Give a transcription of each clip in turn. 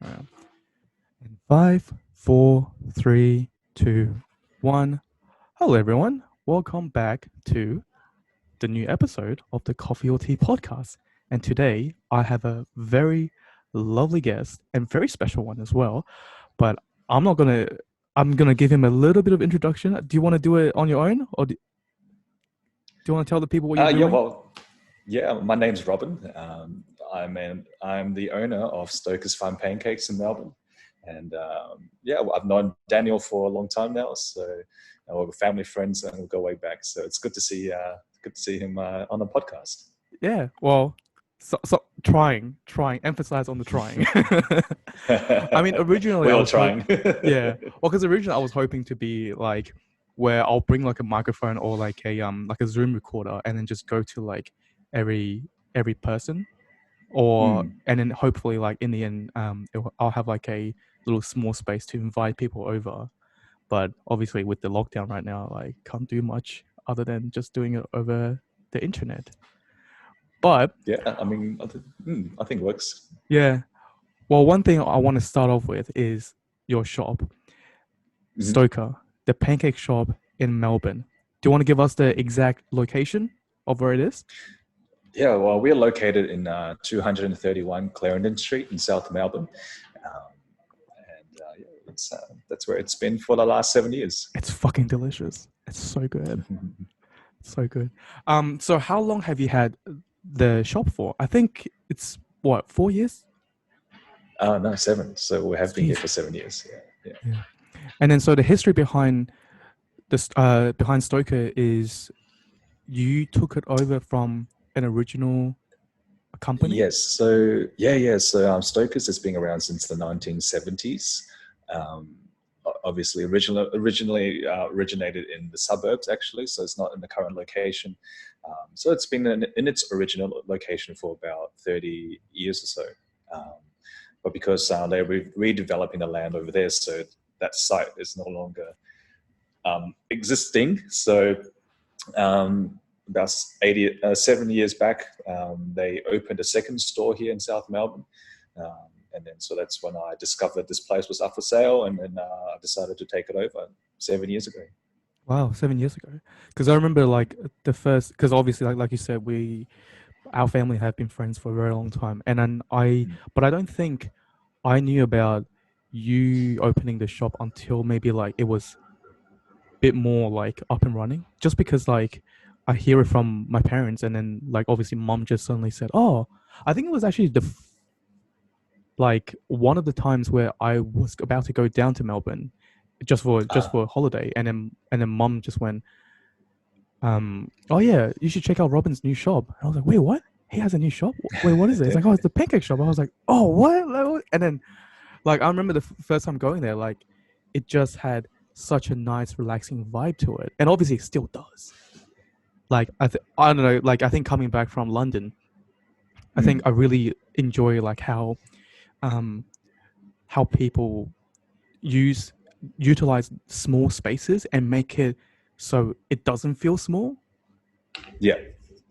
Yeah. In 5, 4, 3, 2, 1. Hello, everyone. Welcome back to the new episode of the Coffee or Tea podcast. And today I have a very lovely guest and very special one as well. But I'm not gonna. I'm gonna give him a little bit of introduction. Do you want to do it on your own, or do you want to tell the people what you're Yeah, doing? well, yeah, my name's Robin. I'm the owner of Stokers Fine Pancakes in Melbourne, and I've known Daniel for a long time now. So we're family friends, and we'll go way back. So it's good to see him on the podcast. Yeah. Well, trying. Emphasize on the trying. I mean, originally I We're all was trying. yeah. Well, because originally I was hoping to be like where I'll bring like a microphone or like a Zoom recorder and then just go to like every person or Mm. and then hopefully like in the end I'll have like a little small space to invite people over. But obviously with the lockdown right now, like can't do much other than just doing it over the internet. But Yeah, I mean, I think it works. yeah, well, one thing I want to start off with is your shop, Mhm. Stoker, the pancake shop in Melbourne. Do you want to give us the exact location of where it is? Yeah, well, we're located in 231 Clarendon Street in South Melbourne. Um, that's where it's been for the last 7 years. It's fucking delicious. It's so good. So good. So how long have you had the shop for? I think it's what, 4 years? No, 7. So we have been here Jeez. for 7 years. Yeah. Yeah. And then so the history behind this behind Stoker is you took it over from an original company? Yes. So yeah. So Stokers has been around since the 1970s. Obviously, originally originated in the suburbs, actually. So it's not in the current location. So it's been in its original location for about 30 years or so. But because they're redeveloping the land over there, so that site is no longer existing. So about 7 years back, they opened a second store here in South Melbourne. And then so that's when I discovered this place was up for sale, and then I decided to take it over 7 years ago. Wow, 7 years ago. Because I remember like the first, because obviously like you said, our family have been friends for a very long time, and then but I don't think I knew about you opening the shop until maybe like it was a bit more like up and running. Just because like I hear it from my parents, and then like obviously mom just suddenly said, "Oh, I think it was actually like one of the times where I was about to go down to Melbourne just for a holiday, and then mom just went, oh yeah, you should check out Robin's new shop. And I was like, wait, what? He has a new shop? Wait, what is it? It's like, oh, it's the pancake shop. I was like, oh, what? And then like I remember the first time going there, like it just had such a nice, relaxing vibe to it, and obviously it still does. Like I don't know, like I think coming back from London, I think I really enjoy like um how people utilize small spaces and make it so it doesn't feel small. Yeah.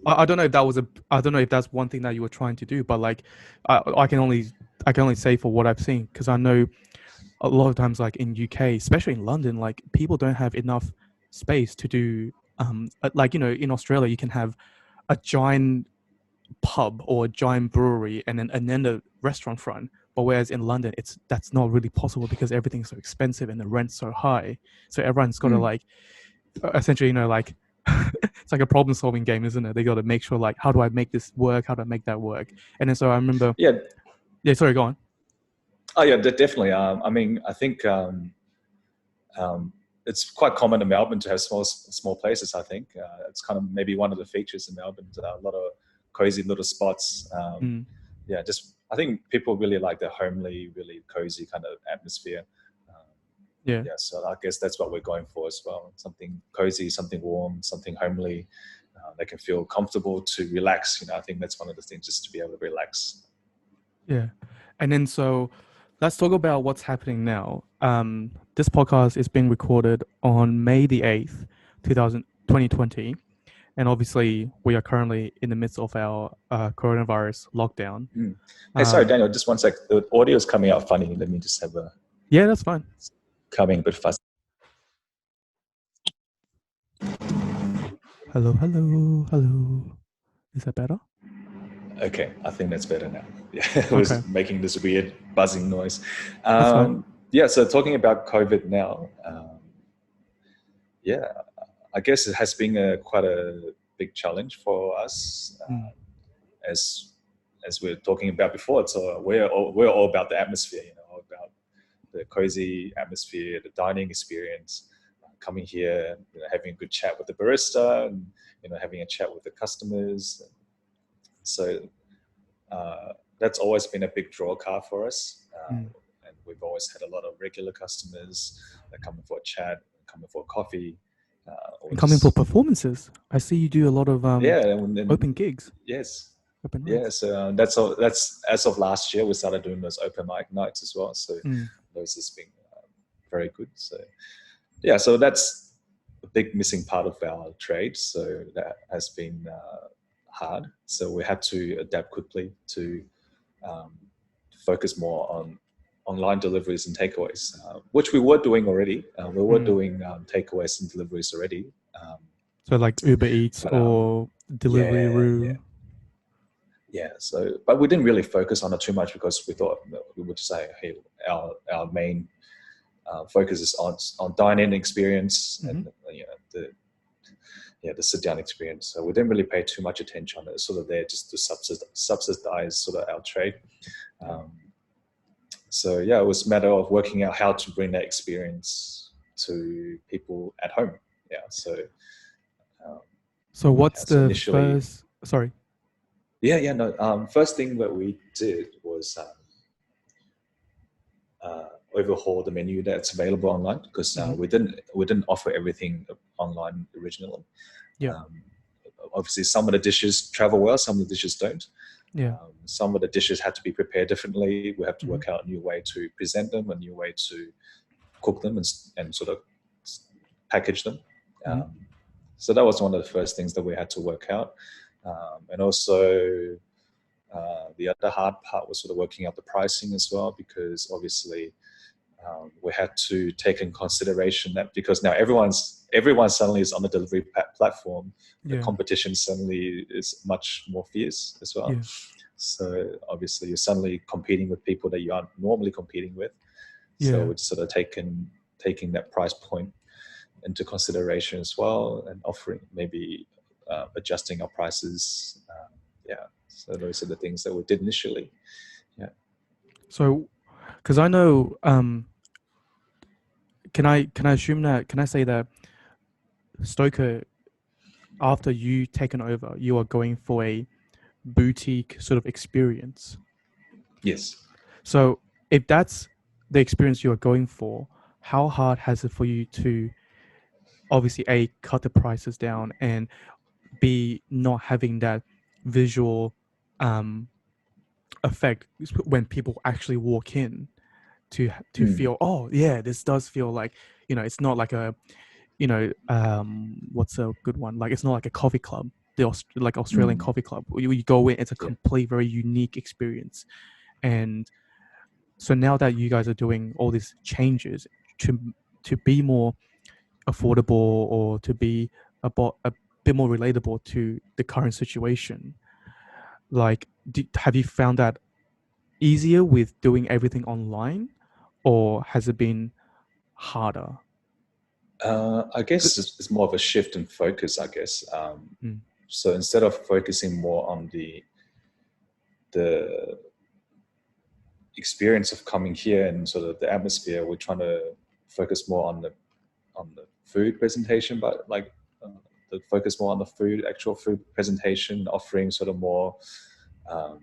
I don't know if that was I don't know if that's one thing that you were trying to do, but like I can only say for what I've seen, because I know a lot of times like in UK, especially in London, like people don't have enough space to do like in Australia you can have a giant pub or a giant brewery and then the restaurant front. But whereas in London, that's not really possible because everything's so expensive and the rent's so high. So everyone's got to like essentially, like it's like a problem solving game, isn't it? They got to make sure like, how do I make this work? How do I make that work? And then so I remember, Yeah. yeah, sorry, go on. Oh, yeah, definitely. I mean, I think it's quite common in Melbourne to have small places. I think it's kind of maybe one of the features in Melbourne. A lot of cozy little spots. Mm, Just I think people really like the homely, really cozy kind of atmosphere. yeah. So I guess that's what we're going for as well. Something cozy, something warm, something homely. They can feel comfortable to relax. I think that's one of the things, just to be able to relax. Yeah. And then so let's talk about what's happening now. This podcast is being recorded on May the 8th, 2020. and obviously we are currently in the midst of our coronavirus lockdown. Mm. Hey, sorry, Um, Daniel, just one sec. The audio is coming out funny. Let me just have a yeah, that's fine. coming a bit fast. Hello, hello, hello. Is that better? Okay, I think that's better now. Yeah, it Okay, was making this weird buzzing noise. that's fine. Yeah, so talking about COVID now, yeah, I guess it has been quite a big challenge for us, Mm, as as we are talking about before. So we're all about the atmosphere, about the cozy atmosphere, the dining experience, coming here, having a good chat with the barista, and having a chat with the customers. So that's always been a big draw card for us. mm. And we've always had a lot of regular customers that come in for a chat, come in for a coffee, or And coming for just, performances, I see you do a lot of yeah. And open gigs, yes, open nights. yes, that's all. That's as of last year we started doing those open mic nights as well. So Mm, those has been very good. So yeah, so that's a big missing part of our trade. So that has been hard. So we had to adapt quickly to um, focus more on online deliveries and takeaways, which we were doing already. We were mm. doing takeaways and deliveries already. Um, So like Uber Eats but or yeah, yeah, Deliveroo. yeah. So, but we didn't really focus on it too much because we thought we would say, hey, our main focus is on dine-in experience Mm-hmm. and the sit down experience. So we didn't really pay too much attention on it. It's sort of there just to subsidize sort of our trade. Yeah. Um, so yeah, it was a matter of working out how to bring that experience to people at home. Yeah. So um, So yeah. what's So the initially, first? Sorry. yeah. No. First thing that we did was overhaul the menu that's available online because Mm-hmm. we didn't offer everything online originally. Yeah. Um, Obviously, some of the dishes travel well, some of the dishes don't. Yeah. Some of the dishes had to be prepared differently. We have to Mm-hmm. work out a new way to present them, a new way to cook them, and sort of package them. Mm-hmm. Um, so that was one of the first things that we had to work out. And also, the other hard part was sort of working out the pricing as well, because obviously we had to take in consideration that because now everyone suddenly is on the delivery platform, the Yeah. competition suddenly is much more fierce as well. Yeah. So obviously you're suddenly competing with people that you aren't normally competing with. So Yeah. it's sort of taking that price point into consideration as well, and offering maybe adjusting our prices. Yeah, so those are the things that we did initially. Yeah. So, because I know, can I assume that? Can I say that Stoker, after you taken over, you are going for a boutique sort of experience. Yes. So, if that's the experience you are going for, how hard has it for you to obviously a cut the prices down and b not having that visual um effect when people actually walk in to Mm. feel, oh yeah, this does feel like, it's not like a, what's a good one, like it's not like a coffee club, like Australian Mm. coffee club, you go in, it's a Yeah. complete very unique experience. And so now that you guys are doing all these changes to be more affordable or to be a bit more relatable to the current situation, like have you found that easier with doing everything online, or has it been harder? I guess it's more of a shift in focus. I guess Mm, so. Instead of focusing more on the experience of coming here and sort of the atmosphere, we're trying to focus more on the food presentation, but like uh, the focus more on the actual food presentation, offering sort of more. Um,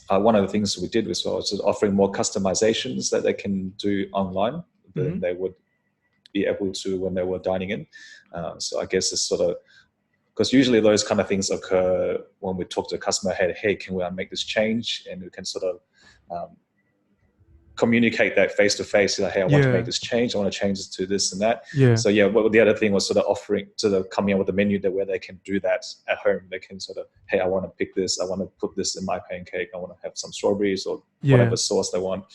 One of the things we did as well was just offering more customizations that they can do online mm-hmm, than they would be able to when they were dining in. So I guess it's sort of because usually those kind of things occur when we talk to the customer, hey, can we make this change? And we can sort of um, communicate that face to face. Like, hey, I want to make Yeah. this change. I want to change this to this and that. Yeah. So yeah, well, the other thing was sort of offering, sort of coming up with a menu that where they can do that at home. They can sort of, hey, I want to pick this. I want to put this in my pancake. I want to have some strawberries or Yeah. whatever sauce they want.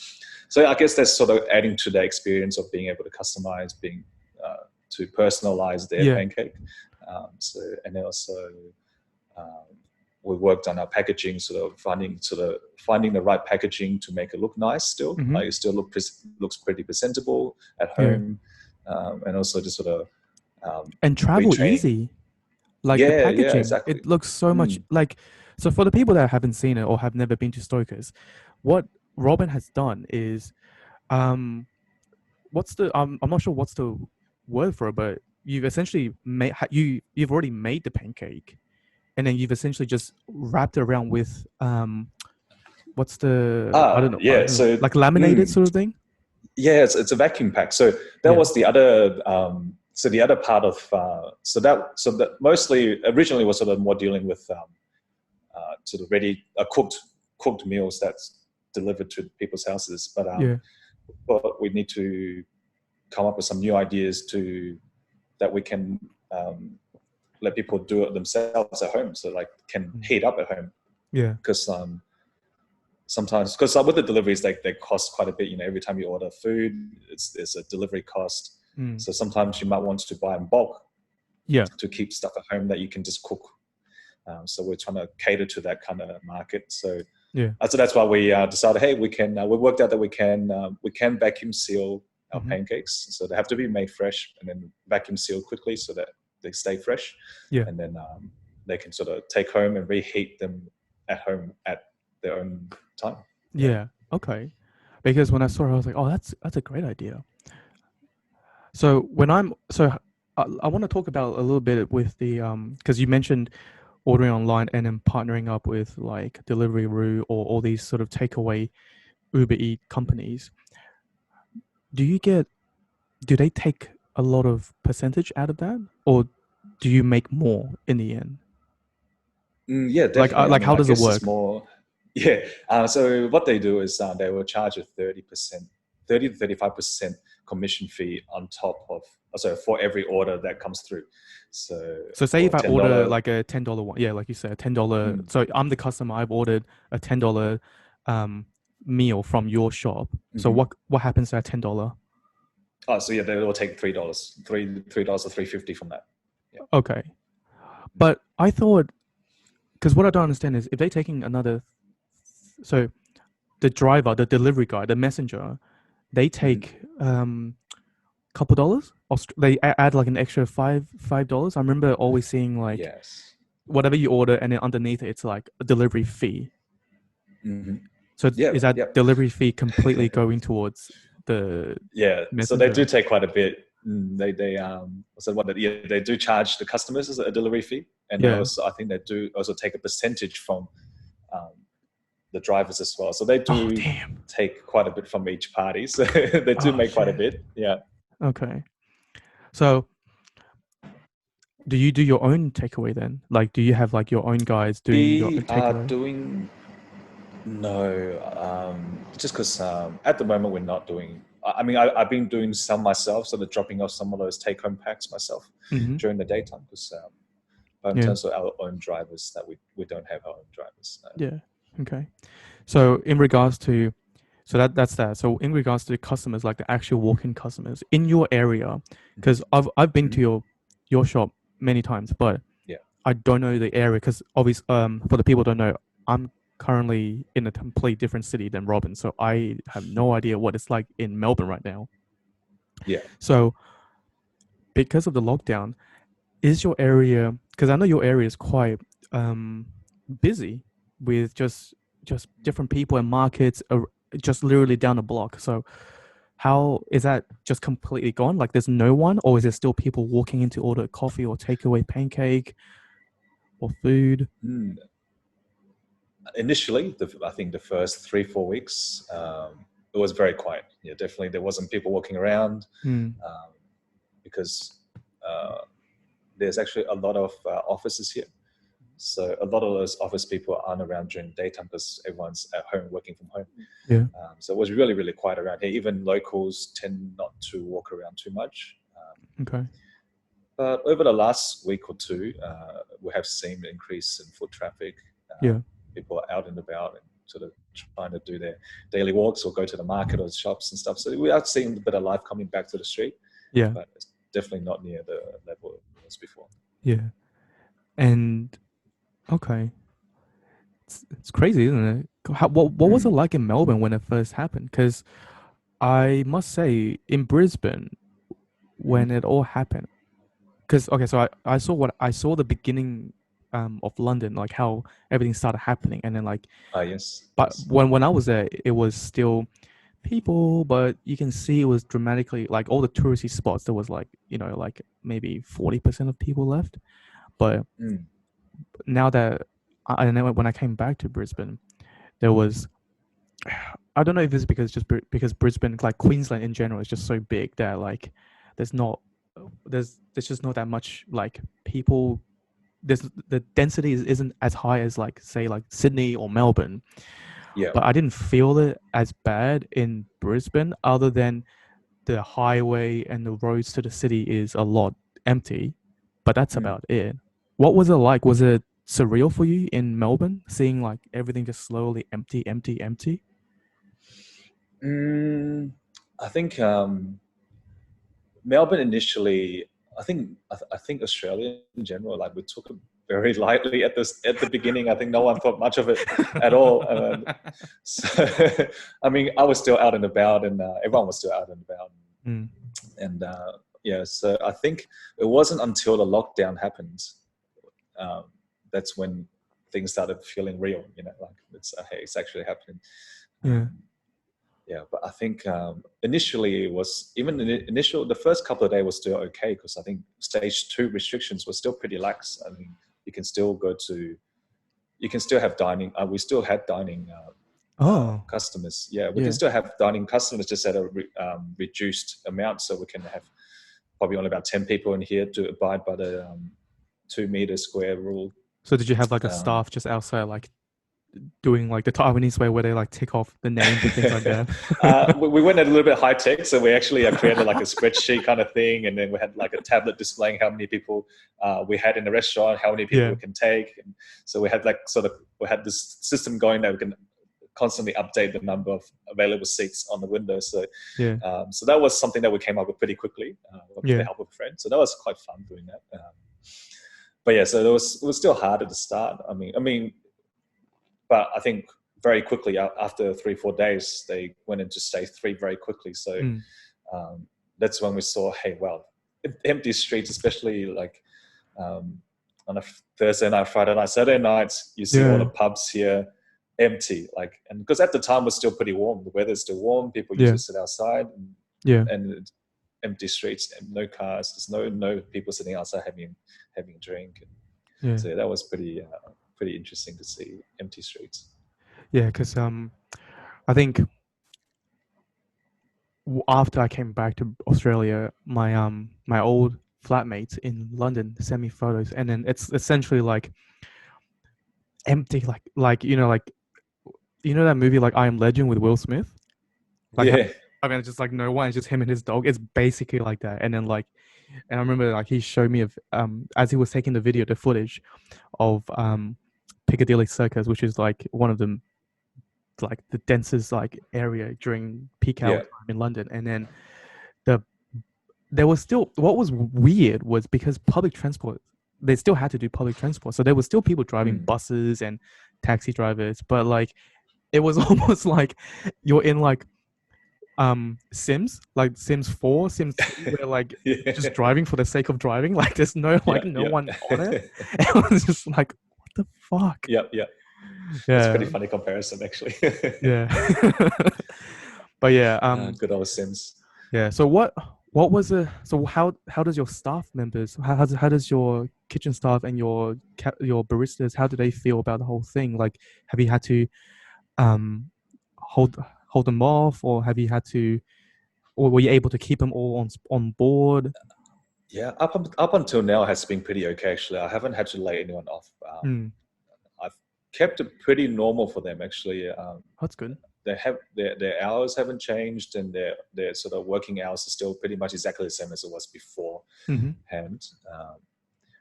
So I guess that's sort of adding to the experience of being able to customize, being to personalize their Yeah. pancake. So and then also um, we worked on our packaging, sort of finding the right packaging to make it look nice. Still, Mm-hmm. like it still looks pretty presentable at Yeah. home, and also just sort of And travel retrain. easy. Like the Yeah, packaging, exactly. it looks so much Mm, like. So for the people that haven't seen it or have never been to Stokers, what Robin has done is, um, what's the I'm not sure what's the word for it, but you've essentially you've already made the pancake, and then you've essentially just wrapped it around with what's the I yeah. don't know, So like laminated mm, sort of thing. yeah, it's a vacuum pack. So that Yeah. was the other. So the other part of so that mostly originally was sort of more dealing with sort of ready cooked meals that's delivered to people's houses. Yeah. But we need to come up with some new ideas that we can let people do it themselves at home, so like can Mm. heat up at home Yeah. because sometimes because with the deliveries they cost quite a bit. Every time you order food, there's a delivery cost. Mm. So sometimes you might want to buy in bulk Yeah. to keep stuff at home that you can just cook. So we're trying to cater to that kind of market. Yeah. So that's why we decided, hey, we worked out that we can vacuum seal our Mm-hmm. pancakes. So they have to be made fresh and then vacuum sealed quickly so that they stay fresh. Yeah. And then they can sort of take home and reheat them at home at their own time. Yeah. Yeah. Okay. Because when I saw it, I was like, oh, that's a great idea. So when I'm so I want to talk about a little bit with the because you mentioned ordering online and then partnering up with like Deliveroo or all these sort of takeaway Uber Eat companies. Do you get do they take a lot of percentage out of that, or do you make more in the end? Yeah, definitely. I Like mean, how I does it guess it's work? more. Yeah. So what they do is they will charge a 30%, 30 to 35% commission fee on top of, so for every order that comes through. So So say for if I order $10, like a $10 one, yeah, like you said, $10. mm, So I'm the customer. I've ordered a $10 um meal from your shop. So mm-hmm. what happens to that $10? Oh, so yeah, they will take $3 or 3.50 from that. Yeah. Okay, but I thought because what I don't understand is if they're taking another, so the driver, the delivery guy, the messenger, they Mm-hmm. take couple dollars. They add like an extra $5. I remember always seeing like Yes. whatever you order, and then underneath it, it's like a delivery fee. Mm-hmm. So Yeah. is that Yeah. delivery fee completely going towards the Yeah, so they do messenger? take quite a bit. So what they do charge the customers as a delivery fee, and then Yeah. also I think they do also take a percentage from um, the drivers as well. So they Oh do damn. take quite a bit from each party. So they do Oh make quite a shit. bit. Yeah. Okay. So do you do your own takeaway then? Like, do you have like your own guys doing your We own are takeaway? doing no, just because at the moment we're not doing. I mean, I've been doing some myself, sort of dropping off some of those take-home packs myself Mm-hmm. during the daytime. Because, but in Yeah. terms of our own drivers, that we don't have our own drivers. No. Yeah. Okay. So in regards to so that's that. So in regards to the customers, like the actual walk-in customers in your area, because I've been to Mm-hmm. your shop many times, but Yeah. I don't know the area because obviously for the people who don't know, I'm currently in a complete different city than Robin, so I have no idea what it's like in Melbourne right now. Yeah. So because of the lockdown, is your area because I know your area is quite busy with just different people and markets just literally down the block. So how is that just completely gone? Like there's no one, or is there still people walking in to order coffee or takeaway pancake or food? Mm. Initially, I think the first 3-4 weeks, it was very quiet. Yeah, definitely there wasn't people walking around Hmm. um, because uh, there's actually a lot of offices here. So a lot of those office people aren't around during the daytime because everyone's at home working from home. Yeah. So it was really, really quiet around here. Even locals tend not to walk around too much. Okay. But over the last week or two, we have seen an increase in foot traffic. Yeah. People are out and about and sort of trying to do their daily walks or go to the market or shops and stuff. So we are seeing a bit of life coming back to the street, Yeah. but it's definitely not near the level it was before. Yeah. And okay, it's crazy, isn't it? What was it Mm. like in Melbourne when it first happened? Because I must say, in Brisbane, when Mm. it all happened, because okay, so I saw the beginning of London, like how everything started happening, and then like, Ah, yes, but yes. when I was there, it was still people, but you can see it was dramatically like all the touristy spots. There was like like maybe 40% of people left, but Mm. now that I know when I came back to Brisbane, there was I don't know if it's because because Brisbane, like Queensland in general, is just so big that like there's not there's just not that much like people. There's the density isn't as high as like say like Sydney or Melbourne, Yeah. but I didn't feel it as bad in Brisbane, other than the highway and the roads to the city is a lot empty, but that's Mm. about it. What was it like? Was it surreal for you in Melbourne, seeing like everything just slowly empty, empty, empty? Mm. I think Melbourne initially, I think Australia in general, like we took it very lightly at the beginning. I think no one thought much of it at all. So, I mean, I was still out and about, and everyone was still out and about, Mm, and yeah. So I think it wasn't until the lockdown happened um, that's when things started feeling real. Like hey, it's actually happening. yeah. Um, yeah, but I think initially it was even the first couple of days was still okay because I think stage 2 restrictions were still pretty lax. I mean, you can still you can still have dining. We still had dining Oh, customers. Yeah, we can yeah, still have dining customers just at a reduced amount, so we can have probably only about 10 people in here to abide by the 2 meter square rule. so did you have like a Um, staff just outside, like doing like the Taiwanese way where they like tick off the names and things like that? we went a little bit high tech, so we actually created like a spreadsheet kind of thing, and then we had like a tablet displaying how many people we had in the restaurant, how many people Yeah, we can take, and so we had like we had this system going that we can constantly update the number of available seats on the window. So yeah, so that was something that we came up with pretty quickly with the yeah, help of a friend. So that was quite fun doing that. But yeah, so it was still hard at the start. But I think very quickly after 3-4 days, they went into stage 3 very quickly. So mm, that's when we saw, hey, well, empty streets, especially like on a Thursday night, Friday night, Saturday nights, you see all the yeah, pubs here empty. Like, and because at the time it was still pretty warm, the weather's still warm. People yeah, usually sit outside, yeah, and empty streets, and no cars. There's no people sitting outside having a drink. And yeah, so that was pretty interesting to see empty streets. yeah. Because I think after I came back to Australia, my old flatmates in London sent me photos, and then it's essentially like empty, like that movie like I Am Legend with Will Smith, like how, Yeah, I mean it's just like no one, it's just him and his dog. It's basically like that, and then like, and I remember like he showed me of as he was taking the footage of Piccadilly Circus, which is like one of the like the densest like area during peak hour yeah, time in London, and then the there was still what was weird was because public transport they still had to do public transport, so there was still people driving mm. buses and taxi drivers, but like it was almost like you're in like Sims, like Sims 4, Sims 3, where like you're yeah, just driving for the sake of driving, like there's no yeah, like no yeah, one on it. It was just like what the fuck. yeah, yeah. That's a pretty Yeah, funny comparison, actually. yeah. But yeah, Good old Sims. yeah. So what was it? So how does your staff members, how does your kitchen staff and your baristas, how do they feel about the whole thing? Like, have you had to um hold hold them off, or have you had to, or were you able to keep them all on board? Yeah, up until now has been pretty okay. Actually, I haven't had to lay anyone off. Mm, I've kept it pretty normal for them. Actually, that's good. they have their hours haven't changed, and their sort of working hours are still pretty much exactly the same as it was beforehand. Mm-hmm.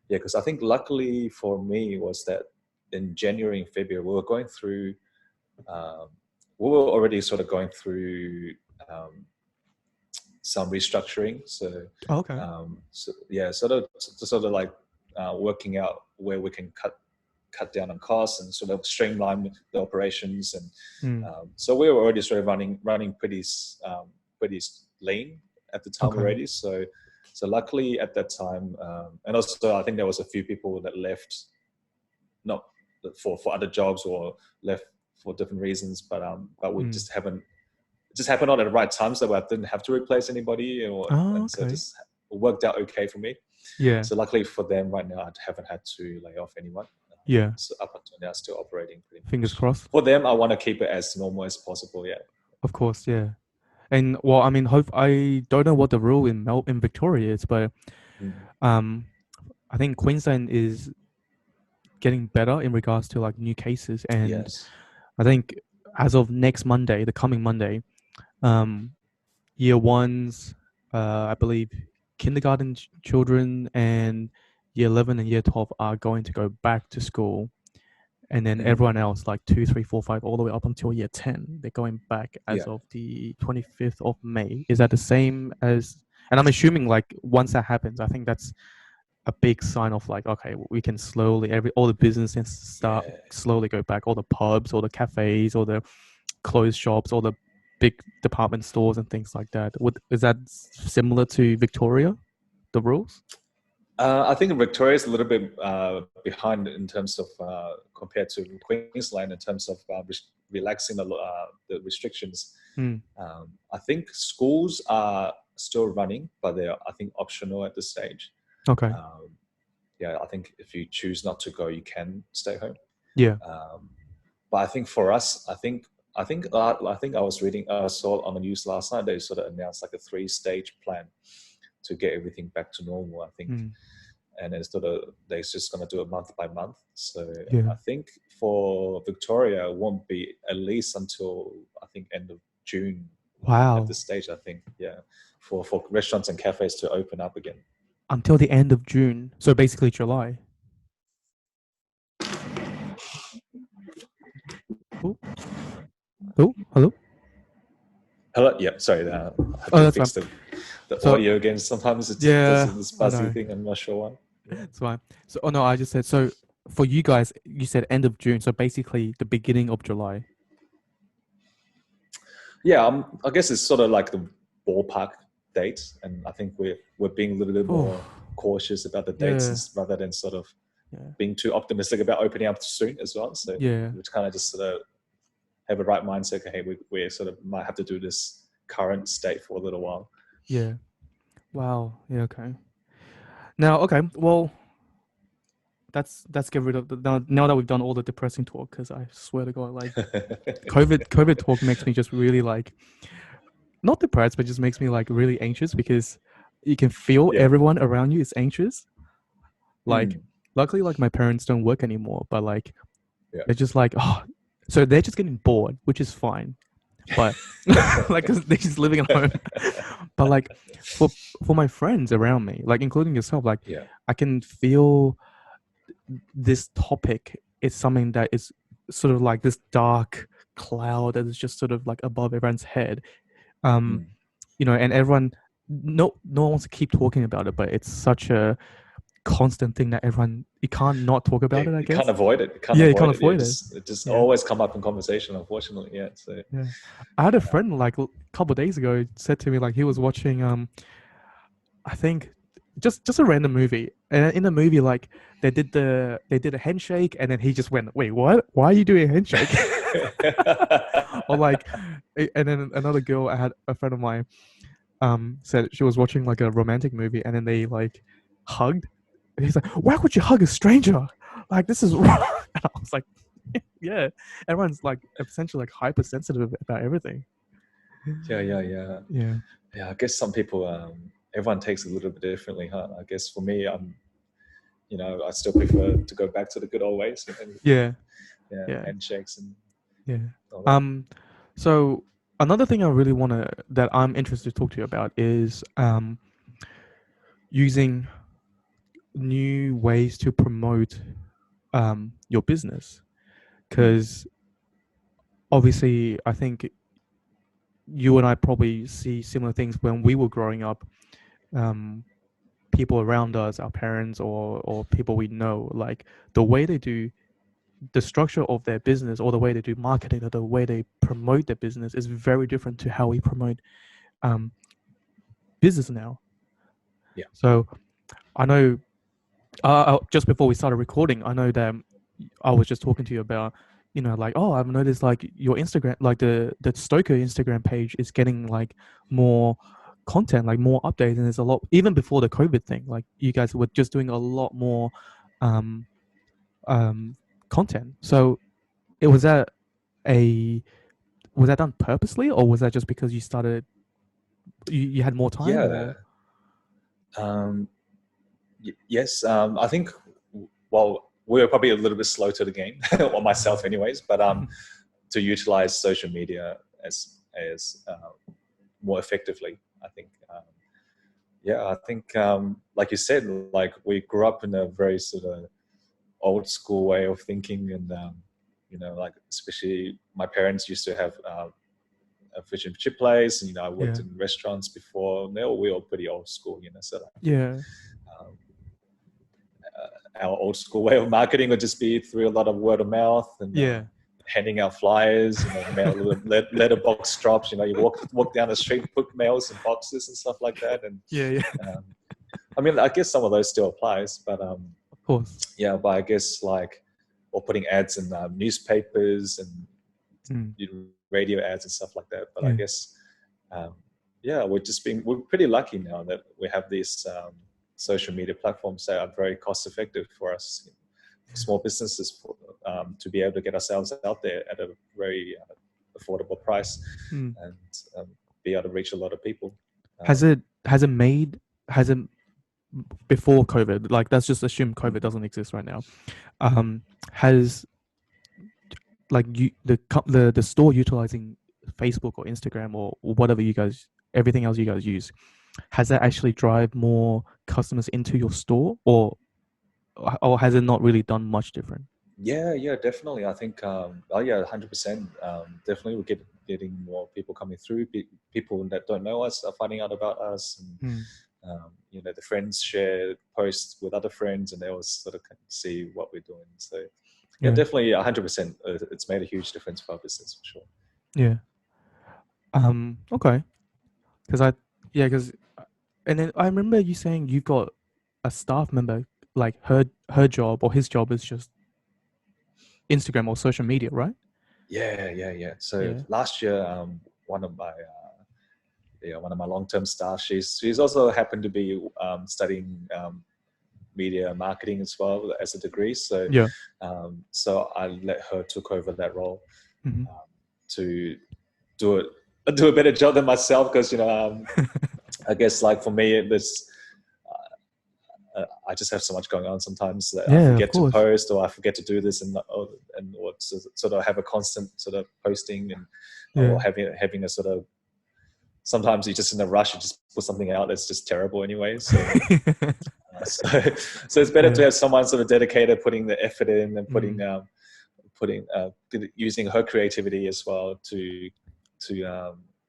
Yeah, because I think luckily for me was that in January and February um, we were already sort of going through some restructuring. Oh, okay. So yeah, sort of like working out where we can cut down on costs and sort of streamline the operations. And Mm. so we were already sort of running pretty lean at the time Okay. already. So luckily at that time, and also I think there was a few people that left, not for other jobs or left for different reasons, but we Mm. just haven't. It just happened not at the right time, so I didn't have to replace anybody, Oh, and so it okay. just worked out okay for me. Yeah. So luckily for them, right now I haven't had to lay off anyone. Yeah. So up until now, still operating pretty Fingers much. crossed. For them, I want to keep it as normal as possible. Yeah. Of course. Yeah. And well, I mean, hope I don't know what the rule in Victoria is, but Mm. um, I think Queensland is getting better in regards to like new cases, and Yes. I think as of next Monday, the coming Monday, um, year ones, I believe kindergarten children and year 11 and year 12 are going to go back to school. And then Mm. everyone else, like 2, 3, 4, 5, all the way up until year 10, they're going back as Yeah. of the 25th of May. Is that the same as? And I'm assuming like once that happens, I think that's a big sign of like, okay, we can slowly all the businesses start Yeah. slowly go back, all the pubs, all the cafes, all the closed shops, all the big department stores and things like that. Is that similar to Victoria, the rules? I think Victoria is a little bit behind in terms of compared to Queensland in terms of relaxing the restrictions. Mm. I think schools are still running, but they are, I think, optional at this stage. Okay. Um, yeah, I think if you choose not to go, you can stay home. Yeah. But I think for us, I think I was reading, I saw on the news last night they sort of announced like a 3-stage plan to get everything back to normal. I think, Mm. and it's sort of they're just going to do it month by month. So Yeah. I think for Victoria, it won't be at least until I think end of June at Wow. this stage. I think, yeah, for restaurants and cafes to open up again. Until the end of June. So basically July. Oh, oh, hello. Hello, yeah, sorry, I have Oh, to that's fine. fix the So audio again. Sometimes it does yeah, this I fuzzy know. thing. I'm not sure why. Yeah. It's fine. So, oh no, I just said so. For you guys, you said end of June, so basically the beginning of July. Yeah, I guess it's sort of like the ballpark date, and I think we're being a little bit Oh, more cautious about the yeah, dates rather than sort of yeah, being too optimistic about opening up soon as well. So yeah, we kind of just sort of have a right mindset. Okay, hey, we sort of might have to do this current state for a little while. yeah. Wow. Yeah. Okay. Now, okay. Well, that's get rid of now that we've done all the depressing talk. Because I swear to God, like COVID talk makes me just really like not depressed, but just makes me like really anxious because you can feel Yeah. everyone around you is anxious. Like, Mm. luckily, like my parents don't work anymore, but like Yeah. they're just like, oh, so they're just getting bored, which is fine. But like, cause they're just living at home. But like, for my friends around me, like including yourself, like Yeah. I can feel this topic is something that is sort of like this dark cloud that is just sort of like above everyone's head. Um, Mm. and everyone, no one wants to keep talking about it, but it's such a constant thing that everyone you can't not talk Yeah, about it. I you can't guess. avoid it. You can't Yeah, you avoid can't it. Yeah, avoid it. it just Yeah, always come up in conversation. Unfortunately, yeah. So yeah. I had a friend like a couple of days ago said to me like he was watching I think just a random movie, and in the movie like they did a handshake, and then he just went, wait, what? Why are you doing a handshake? Or like, and then another girl, I had a friend of mine said she was watching like a romantic movie, and then they like hugged. And he's like, why would you hug a stranger? Like this is wrong. And I was like, yeah, everyone's like essentially like hypersensitive about everything. yeah. Yeah, I guess some people, everyone takes it a little bit differently, huh? I guess for me, I still prefer to go back to the good old ways and yeah, yeah, yeah, handshakes and yeah. all that. Um, So another thing I really want to that I'm interested to talk to you about is using new ways to promote your business. Mm, Because obviously, I think you and I probably see similar things when we were growing up. Um, People around us, our parents or people we know, like the way they do the structure of their business or the way they do marketing or the way they promote their business is very different to how we promote um, business now. yeah. So I know just before we started recording, I know that I was just talking to you about, like, oh, I've noticed like your Instagram, like the Stoker Instagram page is getting like more content, like more updates, and there's a lot even before the COVID thing. Like you guys were just doing a lot more um, um, content. So it a was that done purposely, or was that just because you had more time, Yeah. or Um, yes. I think, well, we were probably a little bit slow to the game, or myself, anyways. But to utilize social media as more effectively, I think. Yeah, I think, like you said, like we grew up in a very sort of old school way of thinking, and like especially my parents used to have a fish and chip place, and I worked yeah, in restaurants before. And we were all pretty old school, so like, yeah, um, our old school way of marketing would just be through a lot of word of mouth and yeah, handing out flyers, mail letterbox drops. You walk down the street, put mails in boxes and stuff like that. And yeah, yeah. um, I mean, I guess some of those still applies, but Of course. yeah, but I guess like, or putting ads in newspapers and Mm, radio ads and stuff like that. But I yeah, guess, um, yeah, we're pretty lucky now that we have these social media platforms that are very cost effective for us, for small businesses, to be able to get ourselves out there at a very affordable price, mm. and be able to reach a lot of people. Has Um, it has it made has it before COVID? Like, let's just assume COVID mm. doesn't exist right now. Has like the store utilizing Facebook or Instagram or whatever you guys, everything else you guys use, has that actually drive more customers into your store, or has it not really done much different? Yeah, definitely. I think, oh yeah, 100%. Definitely, getting more people coming through. People that don't know us are finding out about us, and Mm, the friends share posts with other friends, and they all sort of see what we're doing. So, yeah, yeah, definitely, 100%. It's made a huge difference for our business for sure. yeah. Okay. Because because and then I remember you saying you got a staff member, like her job or his job is just Instagram or social media, right? Yeah. So Yeah. last year, one of my one of my long-term staff, she's also happened to be studying media marketing as well as a degree. So, Yeah. so I let her took over that role, Hmm. to do it do a better job than myself, because I guess, like, for me, this I just have so much going on sometimes that I Yeah, of forget to course. post, or I forget to do this, and or to sort of have a constant sort of posting, and or Yeah. having a sort of, sometimes you're just in a rush, you just put something out that's just terrible anyway. So so, so it's better to Yeah. have someone sort of dedicated, putting the effort in, and Mm, putting using her creativity as well to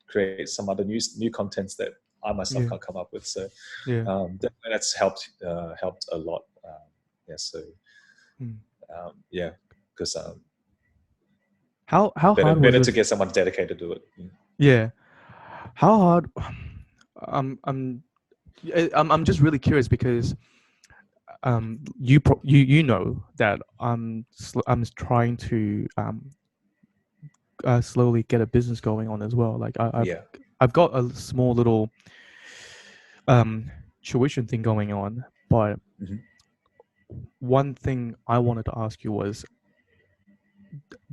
create some other new contents that I myself yeah. can't come up with. So Yeah. definitely that's helped a lot. Yeah, so Mm. yeah, because How hard was better it? to get someone dedicated to it. Yeah. How hard? I'm I'm just really curious because you know that I'm trying to slowly get a business going on as well. Like Yeah. I've got a small little um tuition thing going on, but Hmm. one thing I wanted to ask you was,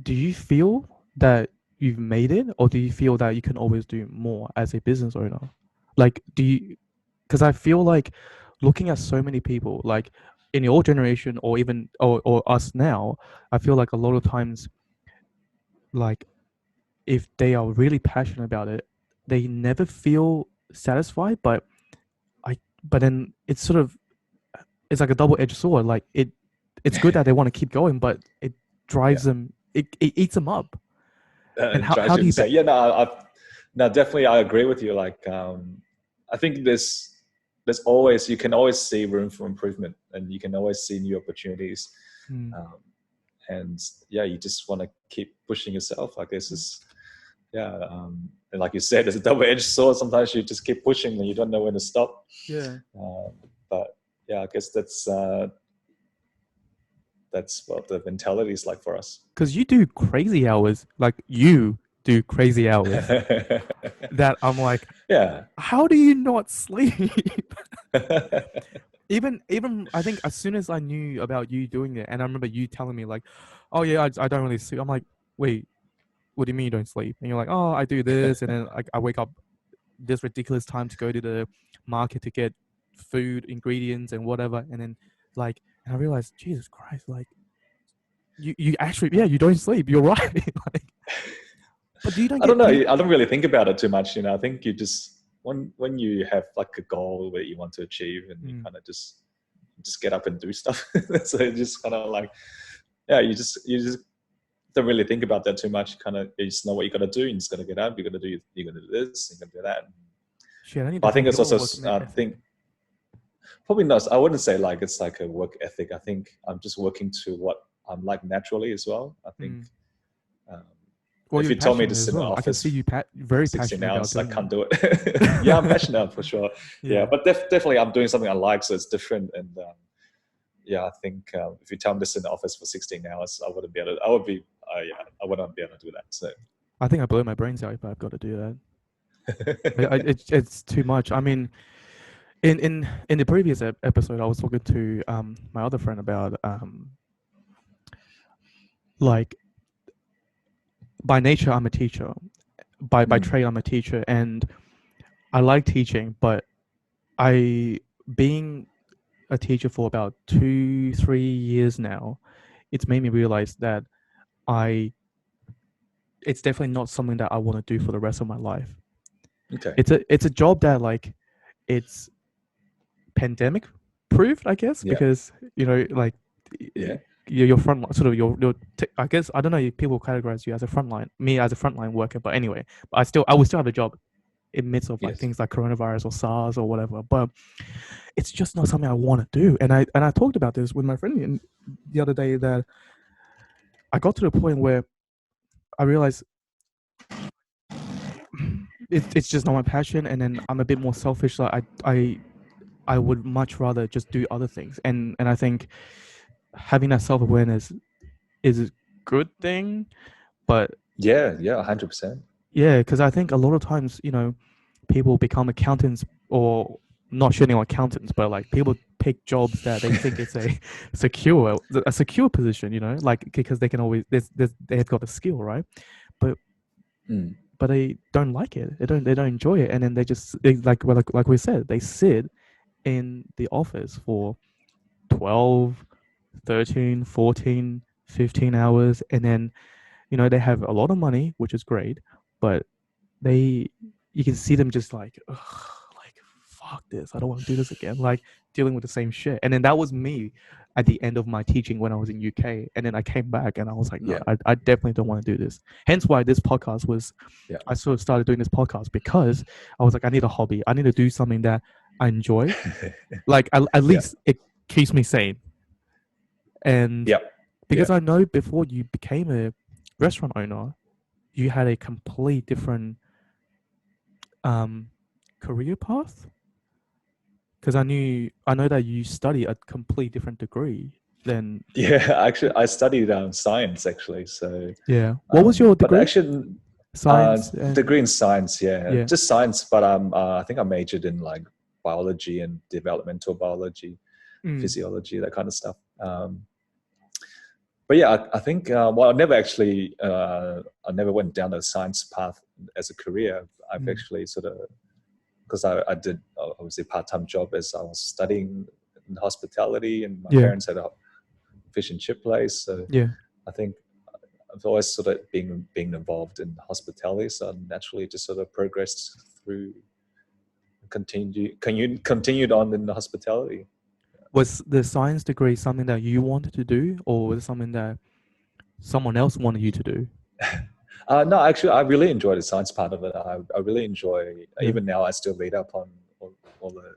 do you feel that you've made it, or do you feel that you can always do more as a business owner? Like, do you? Because I feel like looking at so many people, like in your generation, or even or us now, I feel like a lot of times, like if they are really passionate about it, they never feel satisfied. But then it's sort of, it's like a double-edged sword. Like it's good that they want to keep going, but it Yeah. drives them. It eats them up. And It drives how you do you insane. Yeah, no, no, definitely, I agree with you. Like, I think there's always, you can always see room for improvement, and you can always see new opportunities. Mm. Um, and yeah, you just want to keep pushing yourself. I guess is yeah. And like you said, it's a double-edged sword. Sometimes you just keep pushing and you don't know when to stop. Yeah. But yeah, I guess that's what the mentality is like for us. Because you do crazy hours. Like you do crazy hours that I'm like, Yeah. how do you not sleep? Even I think as soon as I knew about you doing it, and I remember you telling me like, oh yeah, I don't really sleep. I'm like, wait, what do you mean you don't sleep? And you're like, oh, I do this, and then I wake up this ridiculous time to go to the market to get food, ingredients, and whatever, and then like, and I realized, Jesus Christ, like you actually, yeah, you don't sleep. You're right. Like, but you don't I don't get know. do you, I don't really think about it too much. I think you just when you have like a goal that you want to achieve, and you kind of just get up and do stuff. So it just kind of like, yeah, you just don't really think about that too much. Kind of, you just know what you got to do. You just got to get up. You're gonna do this. You're gonna do that. shit, I need to But I think have it's your also, work I ethic. think probably not. I wouldn't say like it's like a work ethic. I think I'm just working to what I'm like naturally as well. I think um, Well, if you're you tell me passionate to as sit in the well. I can see office you very 16 passionate about hours, I doing can't it. do it. Yeah, I'm passionate for sure. Yeah, Yeah. but definitely I'm doing something I like, so it's different. And yeah, I think if you tell me to sit in the office for 16 hours, I wouldn't be able to. Yeah, I wouldn't be able to do that. So I think I blow my brains out if I've got to do that. It's too much. I mean, in the previous episode, I was talking to my other friend about like by nature I'm a teacher, by trade I'm a teacher, and I like teaching, but I being a teacher for about 2-3 years now, it's made me realize that I it's definitely not something that I want to do for the rest of my life. Okay. It's a job that like it's pandemic proved, I guess, Yeah. because like Yeah. your front sort of I guess I don't know if people categorize you as a frontline, me as a frontline worker, but anyway, but I would still have a job in midst of like Yes. things like coronavirus or SARS or whatever. But it's just not something I want to do. And I talked about this with my friend the other day that I got to the point where I realized it's just not my passion, and then I'm a bit more selfish. Like I would much rather just do other things, and I think having that self awareness is a good thing, but Yeah. Yeah. 100%. yeah, because I think a lot of times people become accountants or not shitting on accountants, but like people pick jobs that they think it's a secure position, like because they can always they've got the skill, right? But Mm. but they don't like it. They don't enjoy it, and then like we said, they sit in the office for 12, 13, 14, 15 hours, and then they have a lot of money, which is great, but they you can see them just like, ugh, like fuck this, I don't want to do this again, like dealing with the same shit. And then that was me at the end of my teaching when I was in UK, and then I came back and I was like, no, Yeah. I definitely don't want to do this. Hence why this podcast was, Yeah. I sort of started doing this podcast because I was like, I need a hobby, I need to do something that I enjoy, like at Yeah. least it keeps me sane. And Yeah. because Yeah. I know before you became a restaurant owner, you had a complete different um, career path. Because I know that you study a complete different degree than Yeah. Actually, I studied science actually. So, yeah. What was your but degree? actually, Science and degree in science. Yeah, yeah. just science. But I think I majored in like biology and developmental biology, Mm, physiology, that kind of stuff. But yeah, I think well, I never went down the science path as a career. I've mm, actually sort of, because I did obviously a part-time job as I was studying in hospitality, and my yeah. parents had a fish and chip place. So Yeah. I think I've always sort of been involved in hospitality, so I naturally just sort of progressed through, continued on in the hospitality. Was the science degree something that you wanted to do, or was it something that someone else wanted you to do? No, actually, I really enjoy the science part of it. I really enjoy, Yeah. even now, I still read up on all the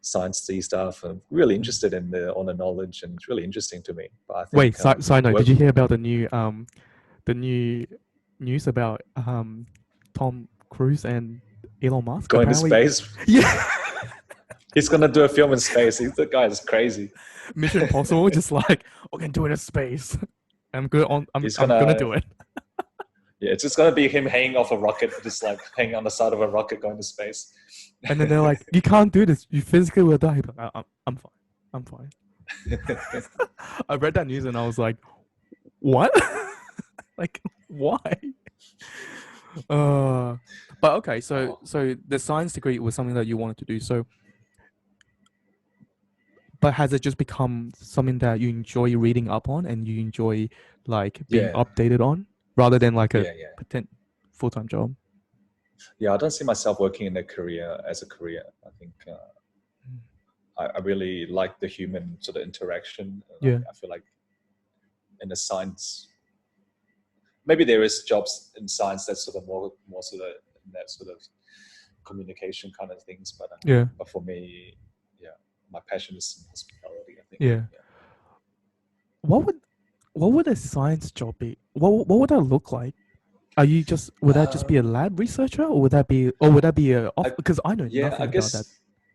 sciencey stuff. I'm really interested in all the knowledge, and it's really interesting to me. But I Wait, think side note, work, did you hear about the new news about Tom Cruise and Elon Musk? going to Apparently, space, yeah, he's gonna do a film in space. The guy is crazy. Mission Impossible, just like we're gonna do it in space. I'm good on. He's I'm gonna gonna, do it. yeah, it's just gonna be him hanging off a rocket, just like hanging on the side of a rocket going to space. And then they're like, "You can't do this. You physically will die." But I'm fine. I'm fine. I read that news and I was like, "What? Like, why?" Uh, but okay. So the science degree was something that you wanted to do. So, but has it just become something that you enjoy reading up on and you enjoy like being Yeah, updated on, rather than like a yeah. full-time job? Yeah, I don't see myself working in a career as a career. I think I really like the human sort of interaction. Yeah. I feel like in the science, maybe there is jobs in science that's sort of more sort of in that sort of communication kind of things. Yeah. But for me, yeah, my passion is in hospitality, I think. Yeah. What would a science job be? What would that look like? Are you just would that just be a lab researcher, or would that be a because I know Yeah, nothing about that.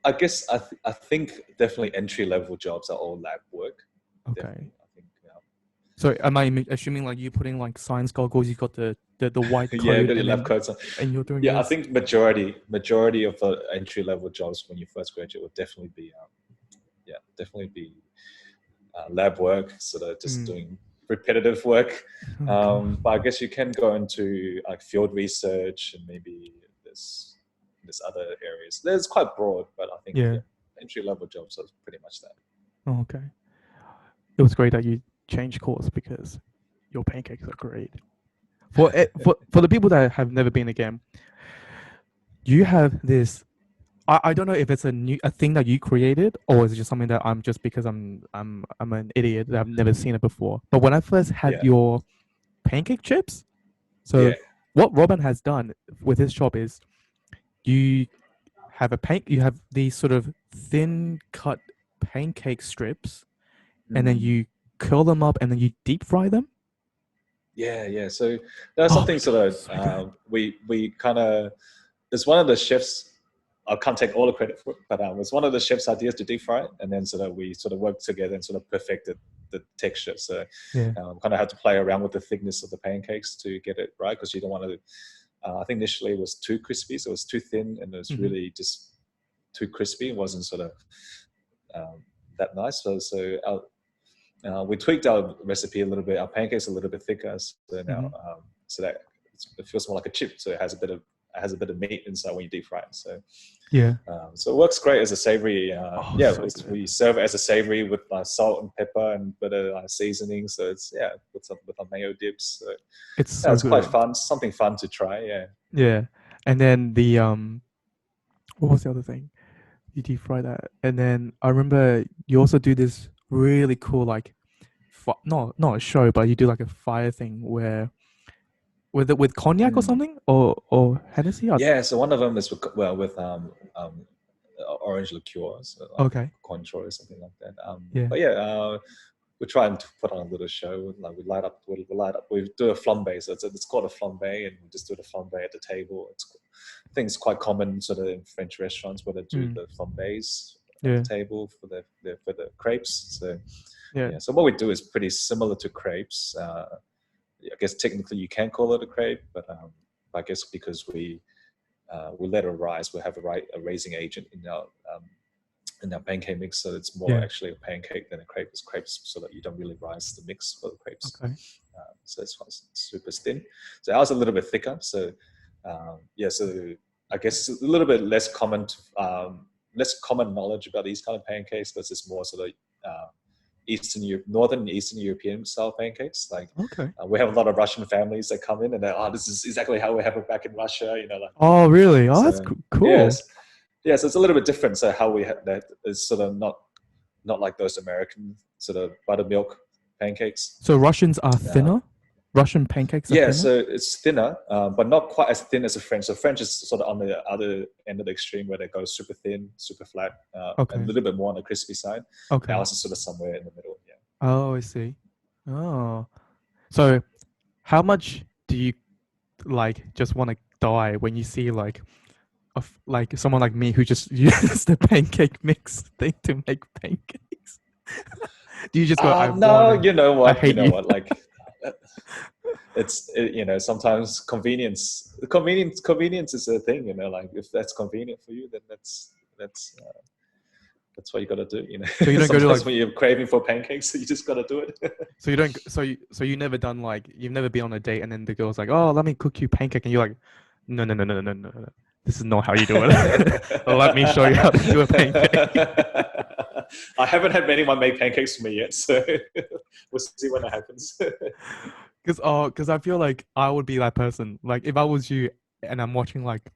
I think definitely entry level jobs are all lab work. Okay. Definitely, I think. So am I assuming like you putting like science goggles, you've got the white coat, Yeah, got your and lab then coats on. and you're doing Yeah, I this? think majority of the entry level jobs when you first graduate would definitely be definitely be lab work, sort of just doing repetitive work. Okay. But I guess you can go into like field research and maybe this other areas. It's quite broad, but I think Yeah. entry level jobs are pretty much that. Oh, okay. It was great that you changed course because your pancakes are great. For the people that have never been again, you have this. I don't know if it's a thing that you created, or is it just something that I'm just because I'm an idiot that I've never seen it before. But when I first had Yeah, your pancake chips, so yeah, what Robin has done with his shop is you you have these sort of thin cut pancake strips, and then mm. you curl them up and then you deep fry them. Yeah. So there's Oh something my god, sort so good. of we kind of, it's one of the chefs. I can't take all the credit for it, but it's one of the chef's ideas to deep fry it, and then sort of we sort of worked together and sort of perfected the texture. So Yeah. kind of had to play around with the thickness of the pancakes to get it right, because you don't want to. I think initially it was too crispy, so it was too thin, and it was Mm-hmm. really just too crispy. It wasn't sort of that nice. We tweaked our recipe a little bit. Our pancakes are a little bit thicker, so now Mm-hmm. so that it feels more like a chip. So it has a bit of meat inside when you deep fry it. Yeah. So it works great as a savory. Oh, Yeah, so good. we serve it as a savory with salt and pepper and bit of seasoning. So it's with our mayo dips. So, It's yeah, so it's quite good. fun. Something fun to try. Yeah. Yeah. And then the what was the other thing? You deep fry that, and then I remember you also do this really cool like, not a show, but you do like a fire thing where with cognac or Mm. something or Hennessy. Yeah. So one of them is with orange liqueur, so like Okay. Cointreau or something like that. Yeah. But yeah, we're trying to put on a little show. Like we do a flambe. So it's called a flambe, and we just do the flambe at the table. I think it's quite common sort of in French restaurants where they do Mm. the flambés at the Yeah. table for the crepes. So Yeah. yeah, so what we do is pretty similar to crepes. I guess technically you can call it a crepe, but I guess because we let it rise, we have a raising agent in our pancake mix, so it's more Yeah. actually a pancake than a crepe. It's crepes, so that you don't really rise the mix for the crepes. Okay. So it's super thin. So ours a little bit thicker. So yeah, so I guess it's a little bit less common knowledge about these kind of pancakes, but it's more sort of Northern and Eastern European style pancakes. Like Okay. we have a lot of Russian families that come in and they're, oh, this is exactly how we have it back in Russia. Like Oh, really? Oh, that's so. cool. Yes, so it's a little bit different. So how we have that is sort of not like those American sort of buttermilk pancakes. So Russians are thinner. Russian pancakes are Yeah, thinner. so it's thinner, but not quite as thin as a French. So French is sort of on the other end of the extreme where they go super thin, super flat, and Okay. a little bit more on the crispy side. Okay. Ours is sort of somewhere in the middle. Yeah. Oh, I see. Oh, so how much do you like just want to die when you see like like someone like me who just uses the pancake mix thing to make pancakes? Do you just go, I No, want you know I what? You hate know you? what? Like, sometimes convenience is a thing. Like if that's convenient for you, then that's what you got to do. So you don't go to Sometimes like when you're craving for pancakes, you just got to do it. so you don't so you never done like you've never been on a date and then the girl's like, oh, let me cook you pancake, and you're like, no no no no no no no, this is not how you do it. Let me show you how to do a pancake. I haven't had anyone make pancakes for me yet, so we'll see when that happens. Because I feel like I would be that person. Like if I was you and I'm watching like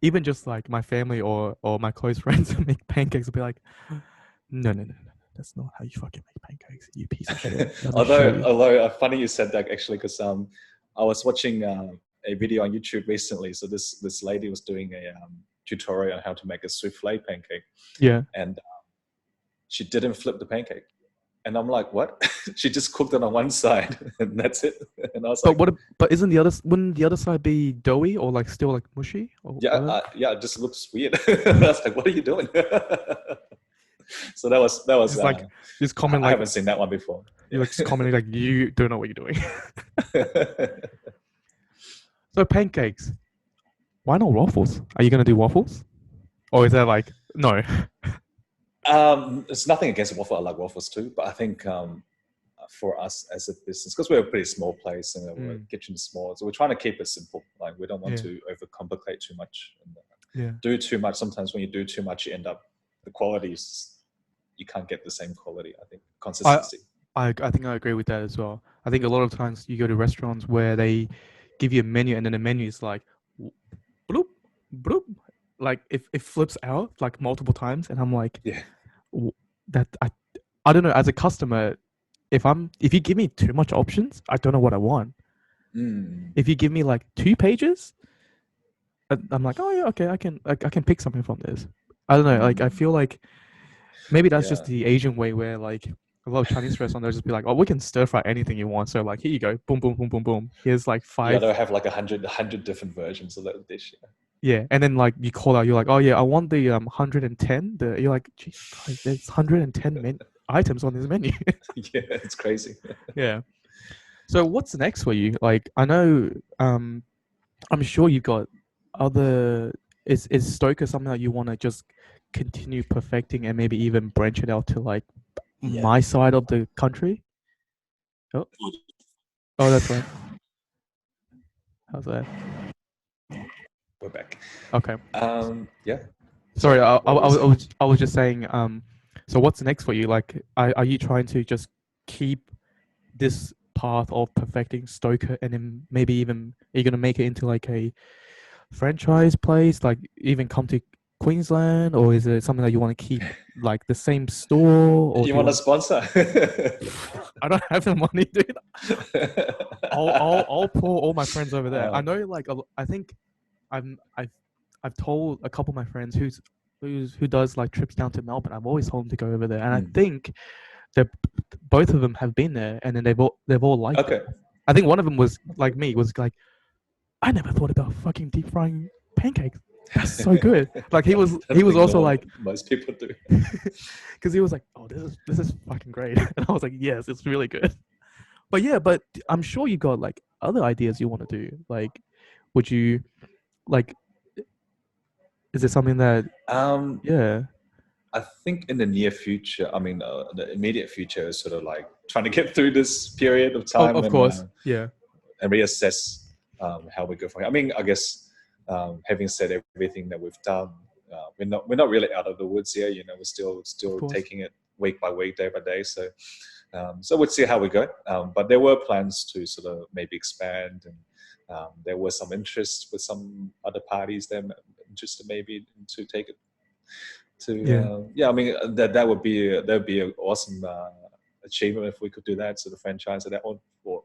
even just like my family or my close friends make pancakes, I'd be like, no no no no, that's not how you fucking make pancakes, you piece of shit. Let me show you. although funny you said that actually, because I was watching a video on YouTube recently. So this lady was doing a tutorial on how to make a souffle pancake, Yeah. and she didn't flip the pancake. And I'm like, what? She just cooked it on one side and that's it. And I was like, But wouldn't the other side be doughy or like still like mushy or whatever? it just looks weird. I was like, what are you doing? So that was Just like just comment I like haven't seen that one before. you're like just commenting like you don't know what you're doing. So pancakes. Why not waffles? Are you gonna do waffles? Or is that like no? There's nothing against waffle. I like waffles too, but I think for us as a business, because we're a pretty small place and our kitchen is small, so we're trying to keep it simple. Like we don't want to overcomplicate too much and do too much. Sometimes when you do too much, you end up the quality is you can't get the same quality. I think consistency. I think I agree with that as well. I think a lot of times you go to restaurants where they give you a menu and then the menu is like bloop bloop, like it flips out like multiple times, and I'm like, that I don't know. As a customer, if you give me too much options, I don't know what I want. If you give me like 2 pages, I'm like, oh yeah, okay, I can pick something from this. I don't know. Like I feel like maybe that's just the Asian way where like a lot of Chinese restaurants they'll just be like, oh, we can stir fry anything you want. So like here you go, boom boom boom boom boom. Here's like 5. Yeah, they'll have like 100 different versions of that dish. Yeah, and then like you call out, you're like, oh yeah, I want the 110. You're like, Jesus Christ, there's 110 items on this menu. Yeah, it's crazy. Yeah. So what's next for you? Like I know, I'm sure you've got other. Is Stoker something that you want to just continue perfecting and maybe even branch it out to like my side of the country? Oh, that's right. How's that? We're back. Okay. Yeah. Sorry, I was just saying. So what's next for you? Like, are you trying to just keep this path of perfecting Stoker, and then maybe even are you gonna make it into like a franchise place, like even come to Queensland, or is it something that you want to keep like the same store? Or you want to sponsor? I don't have the money, dude. I'll pull all my friends over there. I know, like I think I've told a couple of my friends who does like trips down to Melbourne. I've always told them to go over there, and I think that both of them have been there, and then they've all liked it. I think one of them was like me, was like, I never thought about fucking deep frying pancakes. That's so good. Like he was also like most people do, because he was like, oh, this is fucking great, and I was like, yes, it's really good. But I'm sure you got like other ideas you want to do. Like, would you like? Is it something that? I think in the near future, I mean, the immediate future is sort of like trying to get through this period of time, of course, and reassess how we go from here. I mean, I guess having said everything that we've done, we're not really out of the woods here. We're still taking it week by week, day by day. So we'll see how we go. But there were plans to sort of maybe expand, and there was some interest with some other parties that interested maybe to take it to. Yeah. Yeah, I mean that would be an awesome achievement if we could do that. Sort of franchise that or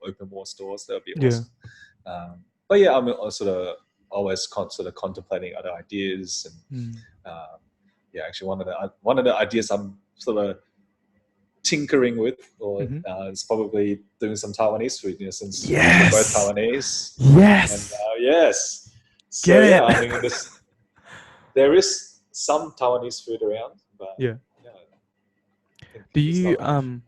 open more stores. That would be Yeah. awesome. But yeah, I'm sort of always sort of contemplating other ideas, and yeah, actually one of the ideas I'm sort of tinkering with, or Mm-hmm. is probably doing some Taiwanese food, since we're both Yes. Taiwanese. And Yes. yes, so Get yeah, it. I mean, there is some Taiwanese food around, but Yeah. yeah, I think Do there's you not enough.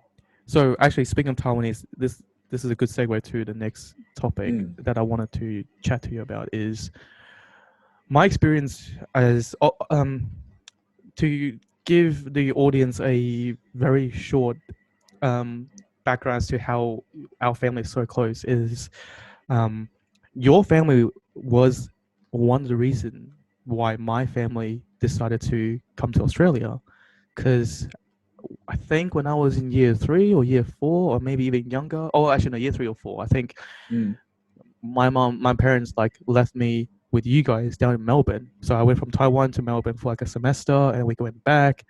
so actually speaking of Taiwanese, this is a good segue to the next topic Mm, that I wanted to chat to you about is my experience as to give the audience a very short um background as to how our family is so close is um your family was one of the reasons why my family decided to come to Australia because I think when I was in year 3 or year 4 or maybe even younger. Oh, actually, no, year 3 or 4. I think mm, my parents like left me with you guys down in Melbourne. So I went from Taiwan to Melbourne for like a semester, and we went back,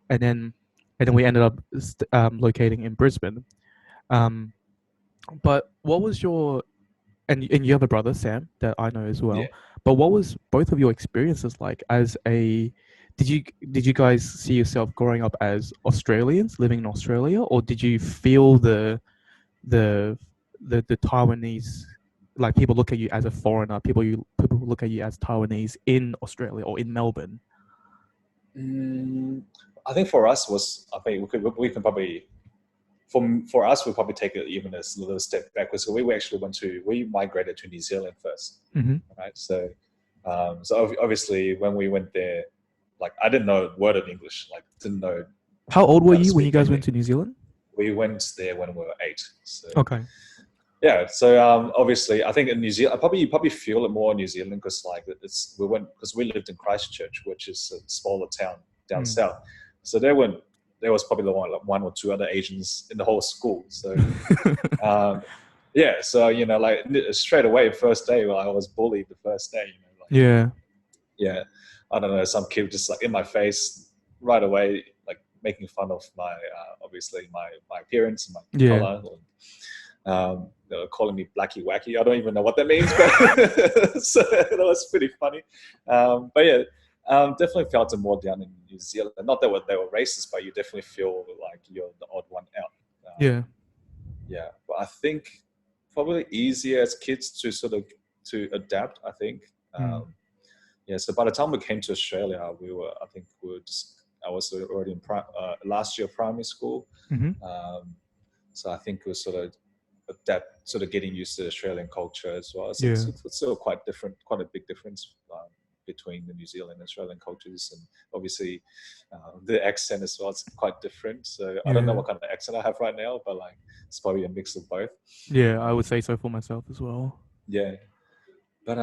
and then we ended up locating in Brisbane. Um, but what was your and you have a brother Sam that I know as yeah. well. But what was both of your experiences like as a did you guys see yourself growing up as Australians living in Australia, or did you feel the the Taiwanese, like people look at you as a foreigner, people look at you as Taiwanese in Australia or in Melbourne? Mm, I think for us was, I think we can probably, for us, we probably take it even a little step backwards. So we migrated to New Zealand first, Mm-hmm. right? So obviously when we went there, like I didn't know a word of English, like didn't know How old were how to you when you speak guys went anything. to New Zealand? We went there when we were 8. So Okay. yeah, so obviously I think in New Zealand, you probably feel it more in New Zealand because like because we lived in Christchurch, which is a smaller town down Mm. south. So there was probably one or two other Asians in the whole school. So um, yeah, so like straight away, first day, well, I was bullied the first day. Like Yeah. yeah, I don't know, some kid just like in my face right away, like making fun of my obviously my appearance and my Yeah. color. They were calling me Blacky Wacky. I don't even know what that means, but so that was pretty funny. But yeah, definitely felt it more down in New Zealand. Not that they were racist, but you definitely feel like you're the odd one out. Yeah. Yeah, but I think probably easier as kids to sort of to adapt. I think. Mm. Yeah, so by the time we came to Australia, I think I was already in last year of primary school. Mm-hmm. Um, so I think it was sort of getting used to Australian culture as well. So Yeah. it's still quite different, quite a big difference between the New Zealand and Australian cultures, and obviously the accent as well. It's quite different. So I don't know Yeah. what kind of accent I have right now, but like it's probably a mix of both. Yeah. I would Um, say so for myself as well. yeah, but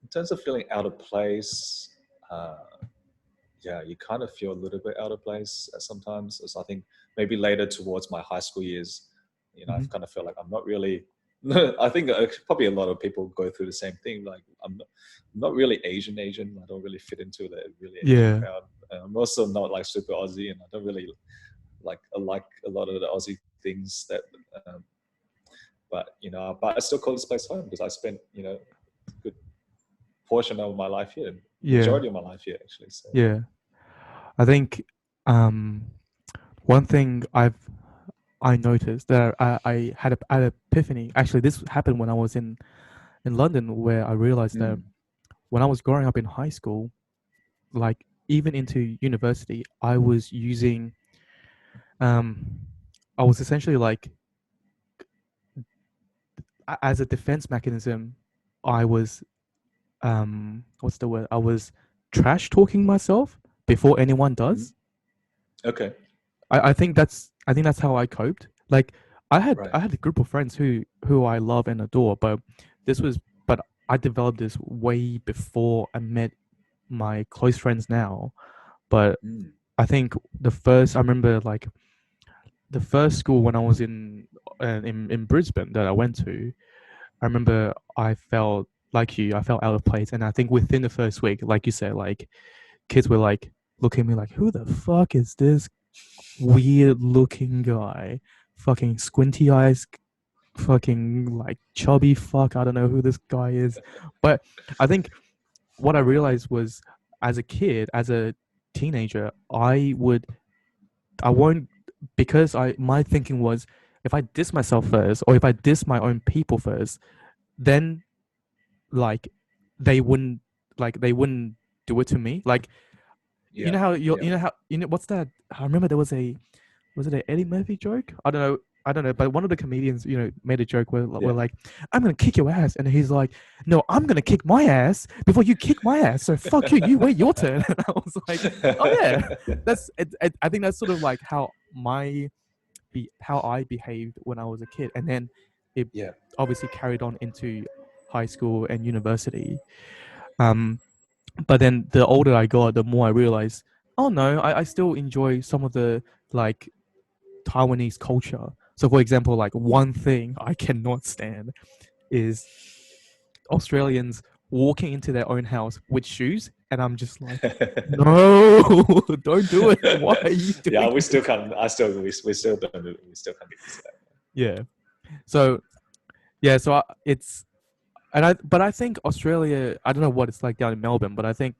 in terms of feeling out of place, uh, yeah, you kind of feel a little bit out of place sometimes. As I think maybe later towards my high school years, I Mm-hmm. kind of feel like I'm not really. I think probably a lot of people go through the same thing. Like I'm not really Asian. I don't really fit into the really Asian Yeah. crowd. And I'm also not like super Aussie, and I don't really like a lot of the Aussie things that. Um, but I still call this place home because I spent a good portion of my life here, Yeah. majority of my life here actually. So. Yeah. I think um one thing I noticed that I had an epiphany. Actually, this happened when I was in London, where I realized that Mm, when I was growing up in high school, like even into university, um, I was essentially like as a defense mechanism, I was what's the word? I was trash talking myself before anyone mm, does. okay. I think that's how I coped. Like Right. I had a group of friends who I love and adore, but this was but I developed this way before I met my close friends now. But Mm. I think I remember like the first school when I was in Brisbane that I went to. I remember I felt like I felt out of place, and I think within the first week, like you said, like kids were like looking at me like, "Who the fuck is this weird looking guy? Fucking squinty eyes, fucking like chubby fuck. I don't know who this guy is." But I think what I realized was, as a kid, as a teenager, I won't, because my thinking was, if I diss myself first, or if I diss my own people first, then like they wouldn't they wouldn't do it to me. Like, you Yeah, know how yeah. what's that? I remember there was a, was it an Eddie Murphy joke? I don't know, but one of the comedians, made a joke where Yeah. like, "I'm gonna kick your ass," and he's like, "No, I'm gonna kick my ass before you kick my ass. So fuck you. You wait your turn." And I was like, "Oh yeah, that's it." I think that's sort of like how I behaved when I was a kid, and then it Yeah. obviously carried on into high school and university. Um, but then the older I got, the more I realized, oh no, I still enjoy some of the like Taiwanese culture. So, for example, like Mm. one thing I cannot stand is Australians walking into their own house with shoes, and I'm just like, no, don't do it. Why are you Yeah, doing we still this? can't. We still don't. We still can't get used to that. Yeah. So yeah, so but I think Australia. I don't know what it's like down in Melbourne, but I think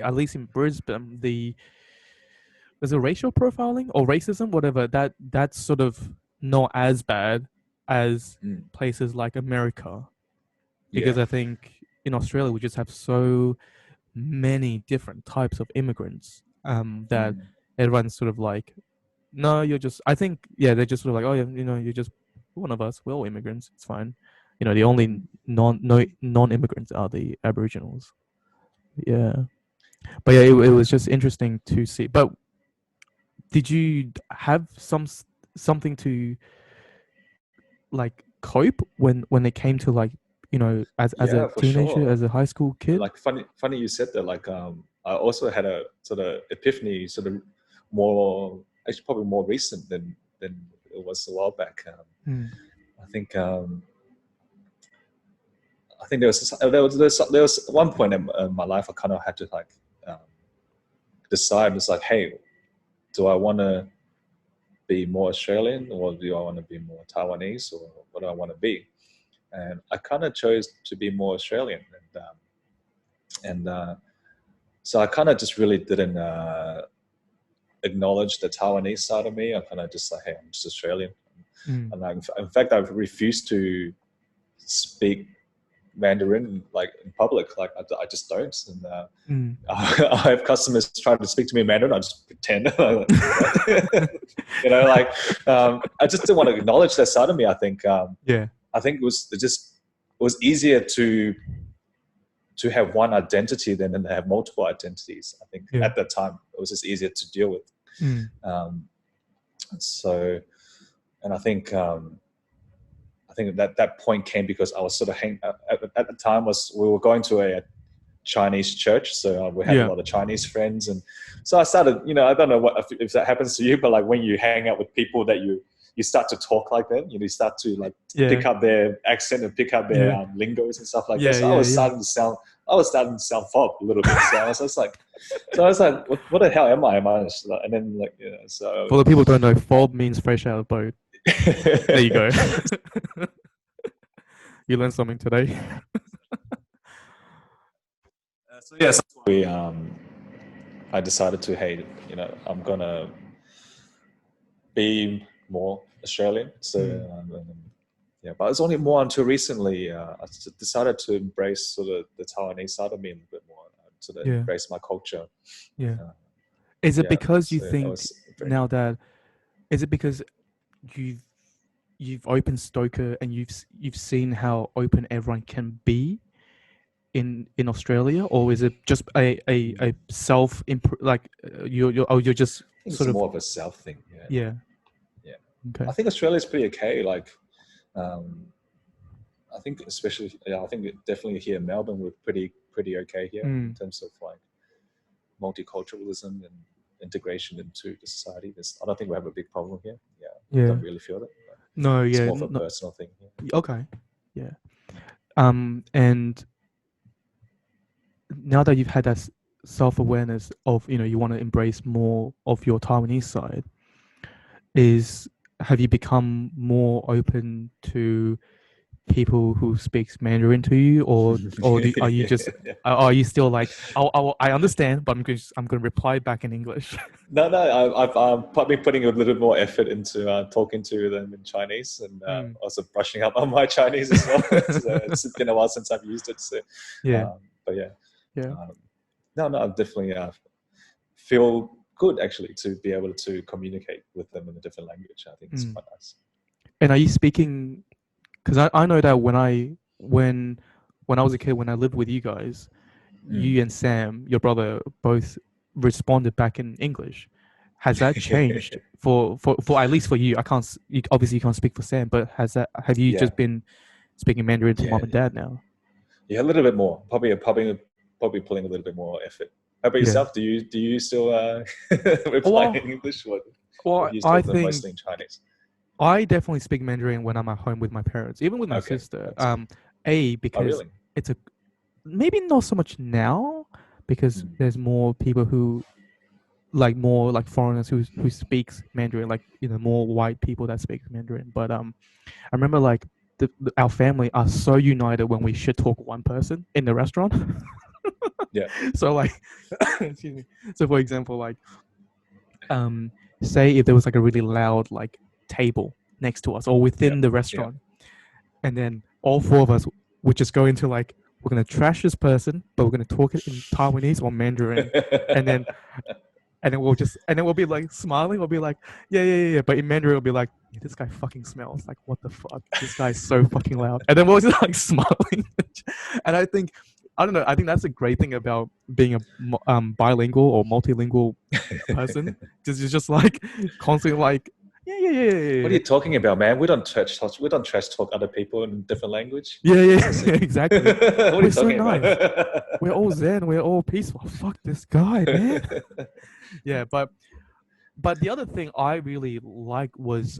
at least in Brisbane, there's a racial profiling or racism, whatever. That's sort of not as bad as Mm. places like America, Yeah. because I think in Australia we just have so many different types of immigrants, that Mm. everyone's sort of like, no, you're just. I think, yeah, they're just sort of like, oh yeah, you're just one of us. We're all immigrants. It's fine. The only Mm. non immigrants are the Aboriginals. Yeah, but yeah, it was just interesting to see. But did you have something to like cope when it came to like, as a Yeah, for teenager, sure. as a high school kid? Like funny you said that. Like I also had a sort of epiphany, sort of more actually probably more recent than it was a while back. Mm. I think I think there was one point in my life I kind of had to like um, decide. It's like, hey, do I want to be more Australian or do I want to be more Taiwanese or what do I want to be? And I kind of chose to be more Australian, and so I kind of just really didn't acknowledge the Taiwanese side of me. I kind of just like, hey, I'm just Australian, Mm. and in fact, I've refused to speak Mandarin like in public. Like I just don't, and Mm. I have customers try to speak to me in Mandarin. I just pretend, like I just didn't want to acknowledge that side of me. Yeah. I think it was easier to have one identity than to have multiple identities. I think Yeah. at that time it was just easier to deal with. Mm. Um, so, and I think that point came because I was sort of at the time was we were going to a Chinese church, so we had a Yeah. lot of Chinese friends, and so I started. I don't know if that happens to you, but like when you hang out with people that you start to talk like them, you start to like Yeah. pick up their accent and pick up their Yeah. lingos and stuff like that. Yeah. So Yeah. Yeah. I was starting to sound fob a little bit. So I was just like, what the hell am I? Am I? And then like, so For the people who don't know, fob means fresh out of boat. There you go. You learned something today. so yes, we I decided to, hey, I'm gonna be more Australian. So Mm. yeah, but it's only more until recently I decided to embrace sort of the Taiwanese side of me a little bit more, sort of Yeah. embrace my culture. Yeah. Uh, Is it yeah, because you so that think was very. now that is it because you've you've opened Stoker and you've seen how open everyone can be in Australia, or is it just a self like, you're just I think it's sort of, more of a South thing. Yeah, yeah, yeah. okay, I think Australia's pretty okay. Like, um, I think especially, yeah, I think definitely here in Melbourne we're pretty okay here in mm, terms of like multiculturalism, and integration into the society. I don't think we have a big problem here. Yeah, Yeah. don't really feel that. No, It's yeah. more of a No, personal thing. Yeah. okay. Yeah. And now that you've had that self-awareness of, you want to embrace more of your Taiwanese side, is have you become more open to people who speaks Mandarin to you, or are you just Yeah. are you still like, I understand, but I'm going to reply back in English? No, no, I've probably putting a little more effort into talking to them in Chinese, and Mm. also brushing up on my Chinese as well. So it's been a while since I've used it. So, Yeah, but yeah, yeah. um, no, no, I definitely feel good actually to be able to communicate with them in a different language. I think it's Mm. quite nice. And are you speaking? Because I know that when I was a kid, when I lived with you guys, Mm. you and Sam, your brother, both responded back in English. Has that changed for at least for you? I can't. You, obviously, you can't speak for Sam, but have you Yeah, just been speaking Mandarin to yeah, mom and dad now? yeah, a little bit more. Probably putting a little bit more effort. How about Yeah. yourself? Do you still reply Well, in English, or well, do you I talk to them think mostly in Chinese? I definitely speak Mandarin when I'm at home with my parents, even with my Okay, sister. that's good. Oh, Because really? it's a maybe not so much now because Mm. there's more people who like more like foreigners who speaks Mandarin, like more white people that speak Mandarin. But I remember like our family are so united when we should talk one person in the restaurant. Yeah, So like, excuse me. So for example, like um, say if there was like a really loud like table next to us or yeah, within the yeah. restaurant, and then all four of us would just go into like, we're gonna trash this person, but we're gonna talk it in Taiwanese or Mandarin, and then we'll be like smiling. We'll be like, yeah, yeah, yeah, yeah. But in Mandarin, we'll be like, yeah, this guy fucking smells. Like, what the fuck? This guy's so fucking loud. And then we'll just like smiling. And I don't know. I think that's a great thing about being a bilingual or multilingual person. Because you're just like constantly like, yeah, yeah, yeah, yeah, What are yeah, you talking about, man? We don't trash talk. We don't trash talk other people in different language. yeah, yeah, Seriously. yeah. Exactly. What are We're you so talking nice. about? We're all zen. We're all peaceful. Fuck this guy, man. Yeah, but the other thing I really like was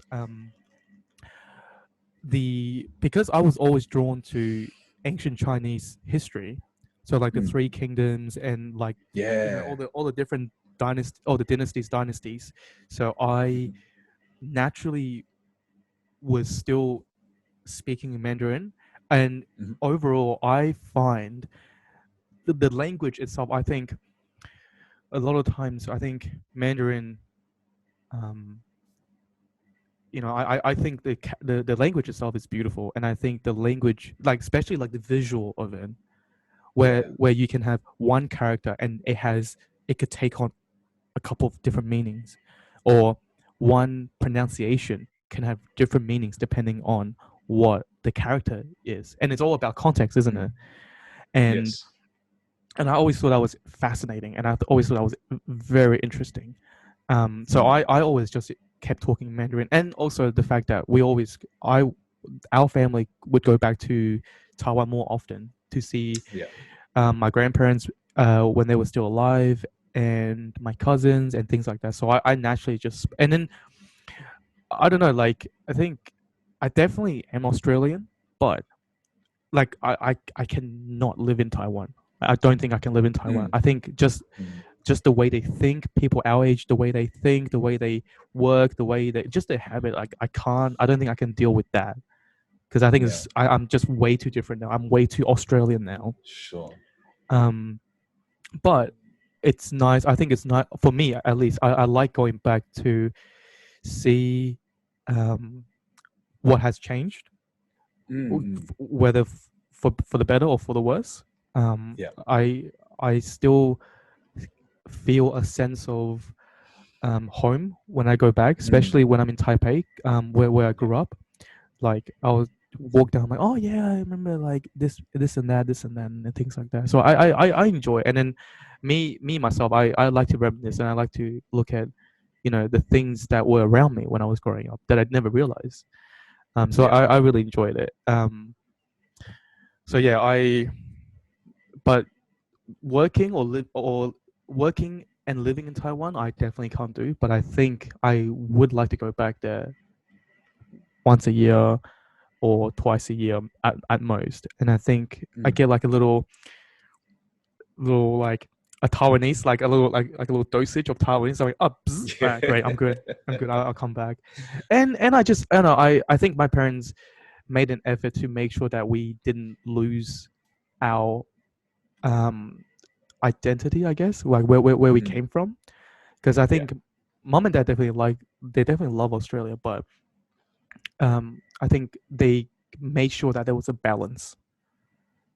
the because I was always drawn to ancient Chinese history, so like the Mm. Three Kingdoms and like Yeah. all the different dynasties, all the dynasties. So I naturally was still speaking Mandarin, and Mhm. overall, I find the language itself. I think a lot of times, I think Mandarin. Um, I think the language itself is beautiful, and I think the language, like especially like the visual of it, Yeah. where you can have one character and it could take on a couple of different meanings, or one pronunciation can have different meanings depending on what the character is, and it's all about context, isn't Mm. it? And Yes. and I always thought that was fascinating, and I always thought that was very interesting. So Mm. I always just kept talking Mandarin, and also the fact that our family would go back to Taiwan more often to see Yeah. my grandparents when they were still alive, and my cousins and things like that. So I naturally just, and then I don't know, like I think I definitely am Australian, but like I cannot live in Taiwan. I don't think I can live in Taiwan. Mm. I think Mm. just the way they think, people our age, the way they think, the way they work, the way they just their habit. Like I don't think I can deal with that because I think Yeah. I'm just way too different now. I'm way too Australian now. Sure. Um, but it's nice. I think it's not for me at least. I like going back to see um, what has changed, Mm. whether for the better or for the worse. Um, Yeah. I I still feel a sense of home when I go back, Mm. especially when I'm in Taipei, where I Yeah. grew up. Like I was walk down, like, oh yeah, I remember like this and that, and things like that. So I enjoy it. And then me myself, I like to reminisce, and I like to look at the things that were around me when I was growing up that I'd never realized. So Yeah. I really enjoyed it. So yeah, but working or live or working and living in Taiwan, I definitely can't do. But I think I would like to go back there once a year or twice a year at most. And I think I Mm. get like a little like a Taiwanese, like a little like a little dosage of Taiwanese. I'm like, oh, bzz, all right, great, I'm Yeah. good, I'm good. I'll come back. And I just I don't know. I think my parents made an effort to make sure that we didn't lose our um identity, I guess, like where we Mhm. came from. Because I Yeah. think mom and dad definitely they definitely love Australia, but I think they made sure that there was a balance.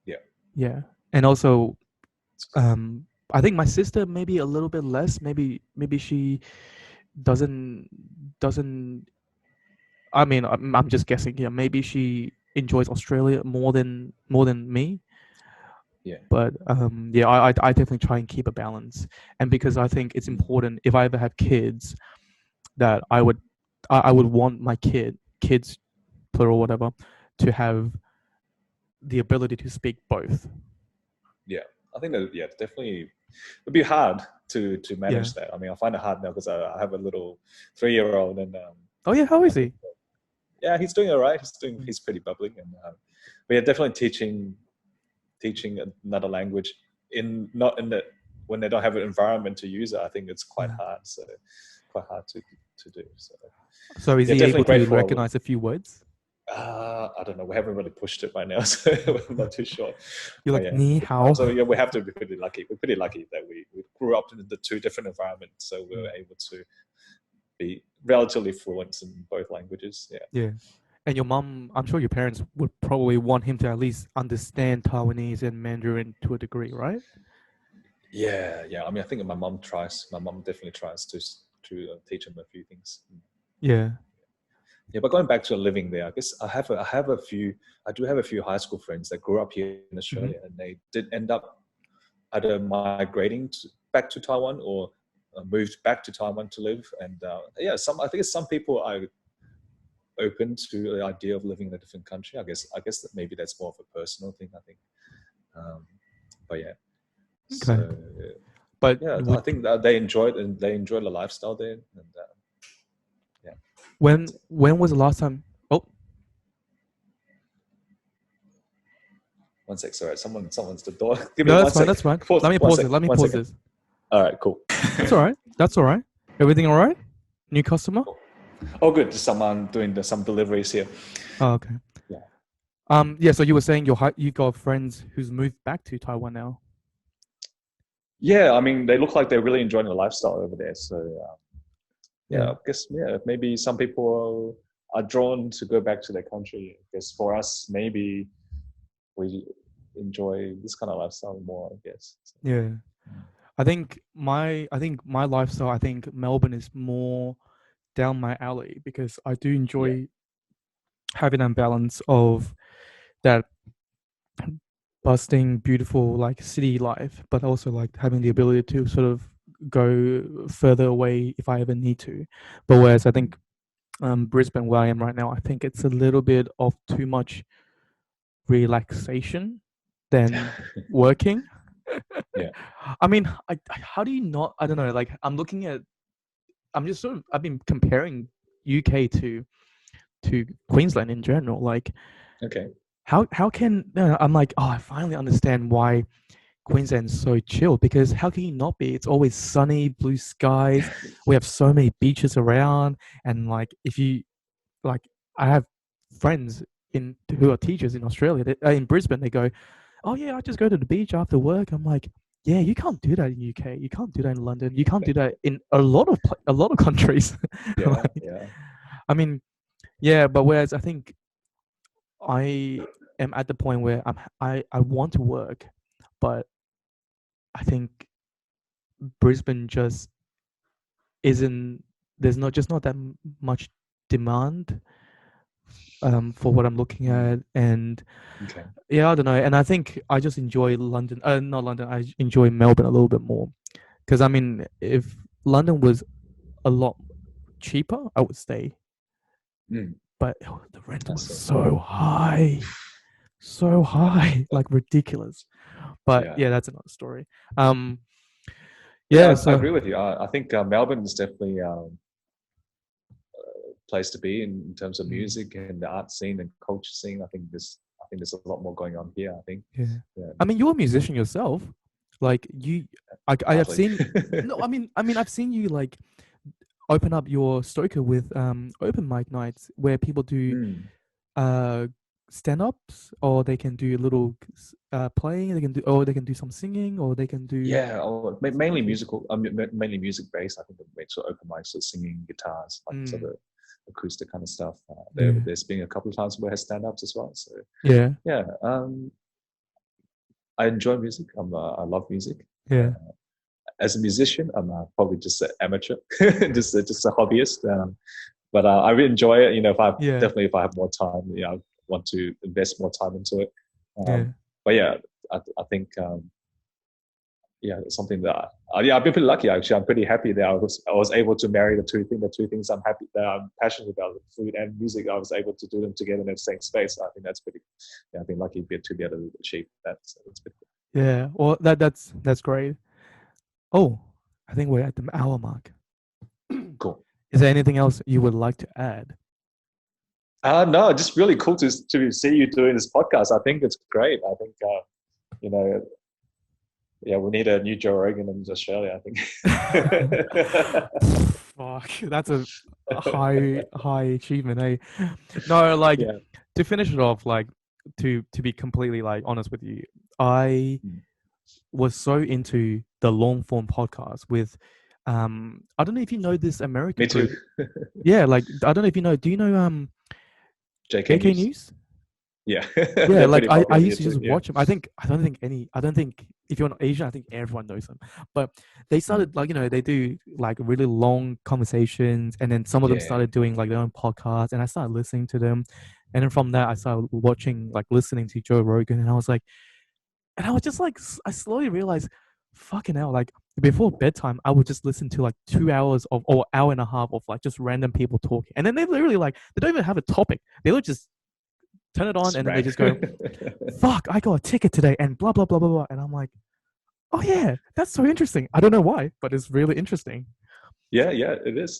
Yeah. Yeah, and also I think my sister maybe a little bit less. Maybe she doesn't doesn't. I mean, I'm just guessing here. Maybe she enjoys Australia more than me. Yeah. But yeah, I definitely try and keep a balance, and because I think it's Mm. important if I ever have kids that I would want my kids plural whatever to have the ability to speak both. Yeah. I think that, yeah, definitely it'd be hard to Yeah. manage that. I mean, I find it hard now because I have a little 3-year-old, and Oh yeah, how I is think he? yeah, he's doing all right. Mm. He's pretty bubbly, and but yeah, definitely teaching another language in not in the when they don't have an environment to use it. I think it's quite Yeah. hard. So quite hard to do. So So is yeah, he able definitely to grateful. recognize a few words? I don't know. We haven't really pushed it right now, so I'm not too sure. You're But like yeah, ni hao. so yeah, we have to be pretty lucky. We're pretty lucky that we grew up in the two different environments, so we Mm. were able to be relatively fluent in both languages. Yeah. Yeah. And your mom, I'm sure your parents would probably want him to at least understand Taiwanese and Mandarin to a degree, right? Yeah, yeah. I mean, I think my mom tries. My mom definitely tries to teach him a few things. Yeah. Yeah, but going back to living there, I guess I have a few. I do have a few high school friends that grew up here in Hmm. Australia, and they did end up either migrating back to Taiwan or moved back to Taiwan to live. And yeah, some I think some people are open to the idea of living in a different country. I guess that maybe that's more of a personal thing. I think, um, but yeah. Okay. So But yeah, I would think that they enjoyed and they enjoy the lifestyle there. And yeah, that's it. when was the last time? Oh, One sec, sorry, someone's the door. Give me no, that's one fine. sec. That's fine. Pause. Let me One pause sec. it. Let me One pause second. this. All right, cool. That's all right. That's all right. Everything all right? New customer? Oh, good. Just someone doing some deliveries here. Oh, okay. Yeah. Yeah. So you were saying you got friends who's moved back to Taiwan now. Yeah, I mean, they look like they're really enjoying the lifestyle over there. So yeah, Yeah. I guess yeah, maybe some people are drawn to go back to their country. I guess for us, maybe we enjoy this kind of lifestyle more. I guess. So, Yeah. I think my lifestyle. I think Melbourne is more down my alley because I do yeah. enjoy having a balance of that busting, beautiful like city life, but also like having the ability to sort of go further away if I ever need to. But whereas I think Brisbane, where I am right now, I think it's a little bit of too much relaxation than working. Yeah. I mean, how do you not? I don't know. Like, I'm just sort of, I've been comparing UK to Queensland in general. Like, Okay. how can, no, I'm like, oh, I finally understand why Queensland's so chill because how can you not be? It's always sunny, blue skies. We have so many beaches around, and like if you like, I have friends in who are teachers in Australia, in Brisbane. They go, "Oh yeah, I just go to the beach after work." I'm like, "Yeah, you can't do that in UK. You can't do that in London. You can't do that in a lot of countries." Yeah. Like, Yeah. I mean, yeah, but whereas I think I am at the point where I want to work, but I think Brisbane just isn't there's not just not that much demand for what I'm looking Mm. at, and Okay. yeah, I don't know, and I think I just enjoy London, not London, I enjoy Melbourne a little bit more because I mean if London was a lot cheaper I would stay, Mm. but the rent I was see. so Yeah. high like ridiculous, but Yeah. yeah, that's another story. um Yeah, Yeah. I So agree with you. I think Melbourne is definitely place to be in terms of mm, music and the art scene and culture scene. I think there's a lot more going on here. I think, yeah. yeah, I mean, you're a musician yourself. Like you, I have partly. seen. No, I mean, I've seen you like open up your Stoker with open mic nights where people do Mm. uh stand ups, or they can do a little playing. They can do, or they can do some singing, or they can do Yeah, some mainly music. musical. Mainly music based. I think it makes sort of open mics, so singing, guitars, like sort Mm, of acoustic kind of stuff. yeah. There's been a couple of times where I stand ups as well. So Yeah. yeah, I enjoy music. I love music. Uh, Yeah. as a musician, I'm probably just an amateur, just a hobbyist. But I really enjoy it. You know, Yeah. if I have more time, you know, I want to invest more time into it. Yeah. But yeah, I think yeah, it's something that yeah, I've been pretty lucky actually. I'm pretty happy that I was able to marry the two things I'm happy that I'm passionate about, food and music. I was able to do them together in the same space. I think that's pretty. Yeah, I've been lucky to be able to achieve that. So it's pretty Yeah. Well, that's great. Oh, I think we're at the hour mark. cool. Is there anything else you would like to add? No, just really cool to see you doing this podcast. I think it's great. I think you know, yeah, we need a new Joe Rogan in Australia. I think. Fuck, that's a high achievement, eh? No, like Yeah. to finish it off, like to be completely like honest with you, I Mm. was so into the long form podcast with I don't know if you know this Me American too. group. Yeah, like I don't know if you know, do you know JK JK News. News? Yeah, Yeah, they're like pretty I popular used here to too. just Yeah. watch them. I don't think if you're not Asian, I think everyone knows them. But they Mm. started like, they do like really long conversations, and then some of them Yeah. started doing like their own podcasts, and I started listening to them. And then from that I started watching, like listening to Joe Rogan, and I was like, and I was just like I slowly realized, fucking hell, like before bedtime I would just listen to like 2 hours of, or hour and a half of like just random people talking. And then they literally like they don't even have a topic. They would just turn it on, Just and then they rant. just go, fuck, I got a ticket today and blah blah blah blah blah. And I'm like, oh yeah, that's so interesting. I don't know why, but it's really interesting. Yeah, yeah, it is.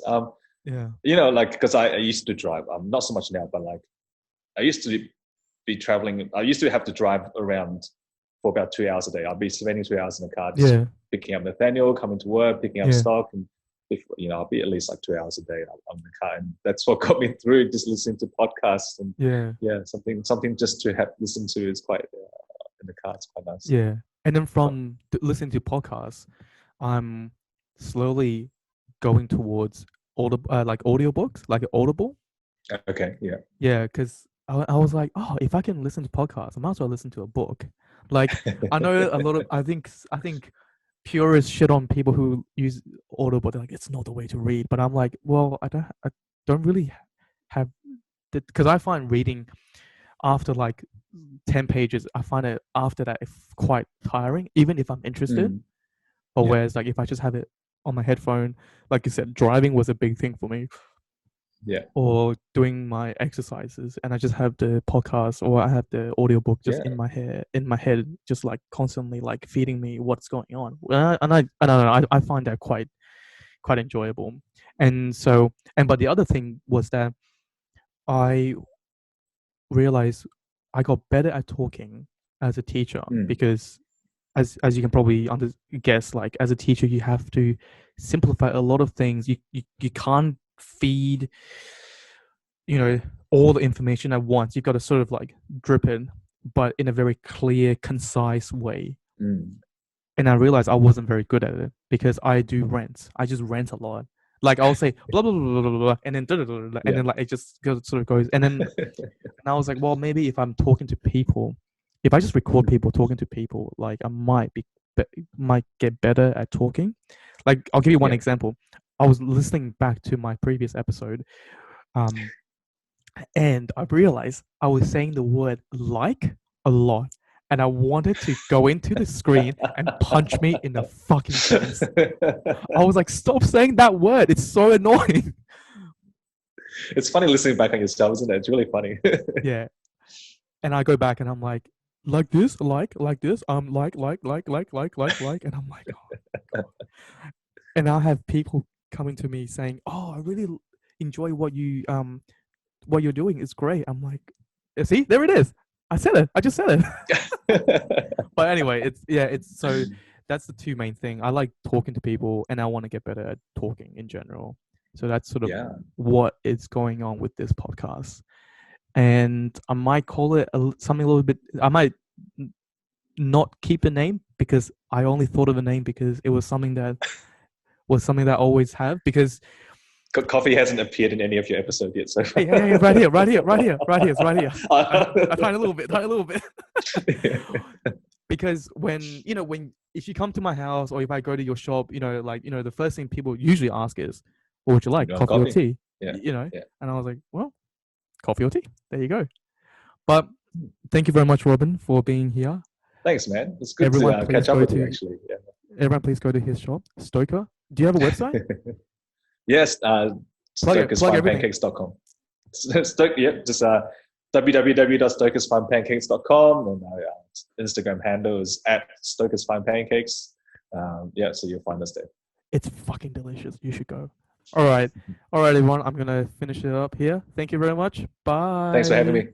Yeah. You know, like because I used to drive. Not so much now, but like I used to be traveling. I used to have to drive around for about 2 hours a day. I'd be spending 2 hours in the car just Yeah. picking up Nathaniel, coming to work, picking up Yeah. stock, and if, you know, I'll be at least like 2 hours a day on the car, and that's what got me through. Just listening to podcasts and Yeah. yeah, something just to have listen to is quite in the car. It's quite nice. Yeah. And then from listening to podcasts, I'm slowly going towards like audiobooks, like Audible. Okay, yeah. Yeah, because I was like, oh, if I can listen to podcasts, I might as well listen to a book. Like I know a lot of, I think purists shit on people who use Audible. They're like, it's not the way to read. But I'm like, well, I don't really have, because I find reading after like 10 pages, I find it after that it's quite tiring, even if I'm interested. Mm, Or yeah, whereas like if I just have it on my headphone, like you said, driving was a big thing for me, yeah, or doing my exercises, and I just have the podcast or I have the audiobook just yeah, in my head, just like constantly like feeding me what's going on. And I don't know, I find that quite enjoyable. And so, and but the other thing was that I realized I got better at talking as a teacher, mm, because as you can probably guess, like as a teacher you have to simplify a lot of things. You can't feed, you know, all the information at once. You've got to sort of like drip it, but in a very clear, concise way. mm, And I realized I wasn't very good at it because I do rant. I just rant a lot. Like I'll say blah blah blah blah blah, blah and then and yeah, then like it just sort of goes. And I was like, well, maybe if I'm talking to people, if I just record mm, people talking to people, like I might get better at talking. Like I'll give you one yeah. example. I was listening back to my previous episode, um, and I realized I was saying the word like a lot, and I wanted to go into the screen and punch me in the fucking face. I was like, stop saying that word. It's so annoying. It's funny listening back on yourself, isn't it? It's really funny. Yeah. And I go back and I'm like, like this, like this, and I'm like, oh god. And I'll have people coming to me saying, "Oh, I really enjoy what you're doing. It's great." I'm like, see, there it is. I said it. I just said it. But anyway, it's so that's the two main thing. I like talking to people, and I want to get better at talking in general. So that's sort of Yeah. what is going on with this podcast. And I might call it something a little bit. I might not keep a name because I only thought of a name because it was something that I always have because Coffee hasn't appeared in any of your episodes yet so far. hey, right here, right here, right here, right here, it's right here. I tried a little bit, tried a little bit. Because when if you come to my house or if I go to your shop, the first thing people usually ask is, "What would you You like, want coffee or coffee? tea?" Yeah. Yeah. And I was like, "Well, coffee or tea." There you go. But thank you very much, Robin, for being here. Thanks, man. It's good Everyone, to please catch up go with you, to actually. Yeah. everyone, please go to his shop, Stoker. Do you have a website? Yes, Plug it, plug everything. stokersfinepancakes.com. Yep, just www.stokersfinepancakes.com, and our Instagram handle is at Stokers Fine Pancakes. Yeah, so you'll find us there. It's fucking delicious. You should go. All right, everyone. I'm gonna finish it up here. Thank you very much. Thanks for having Bye. me.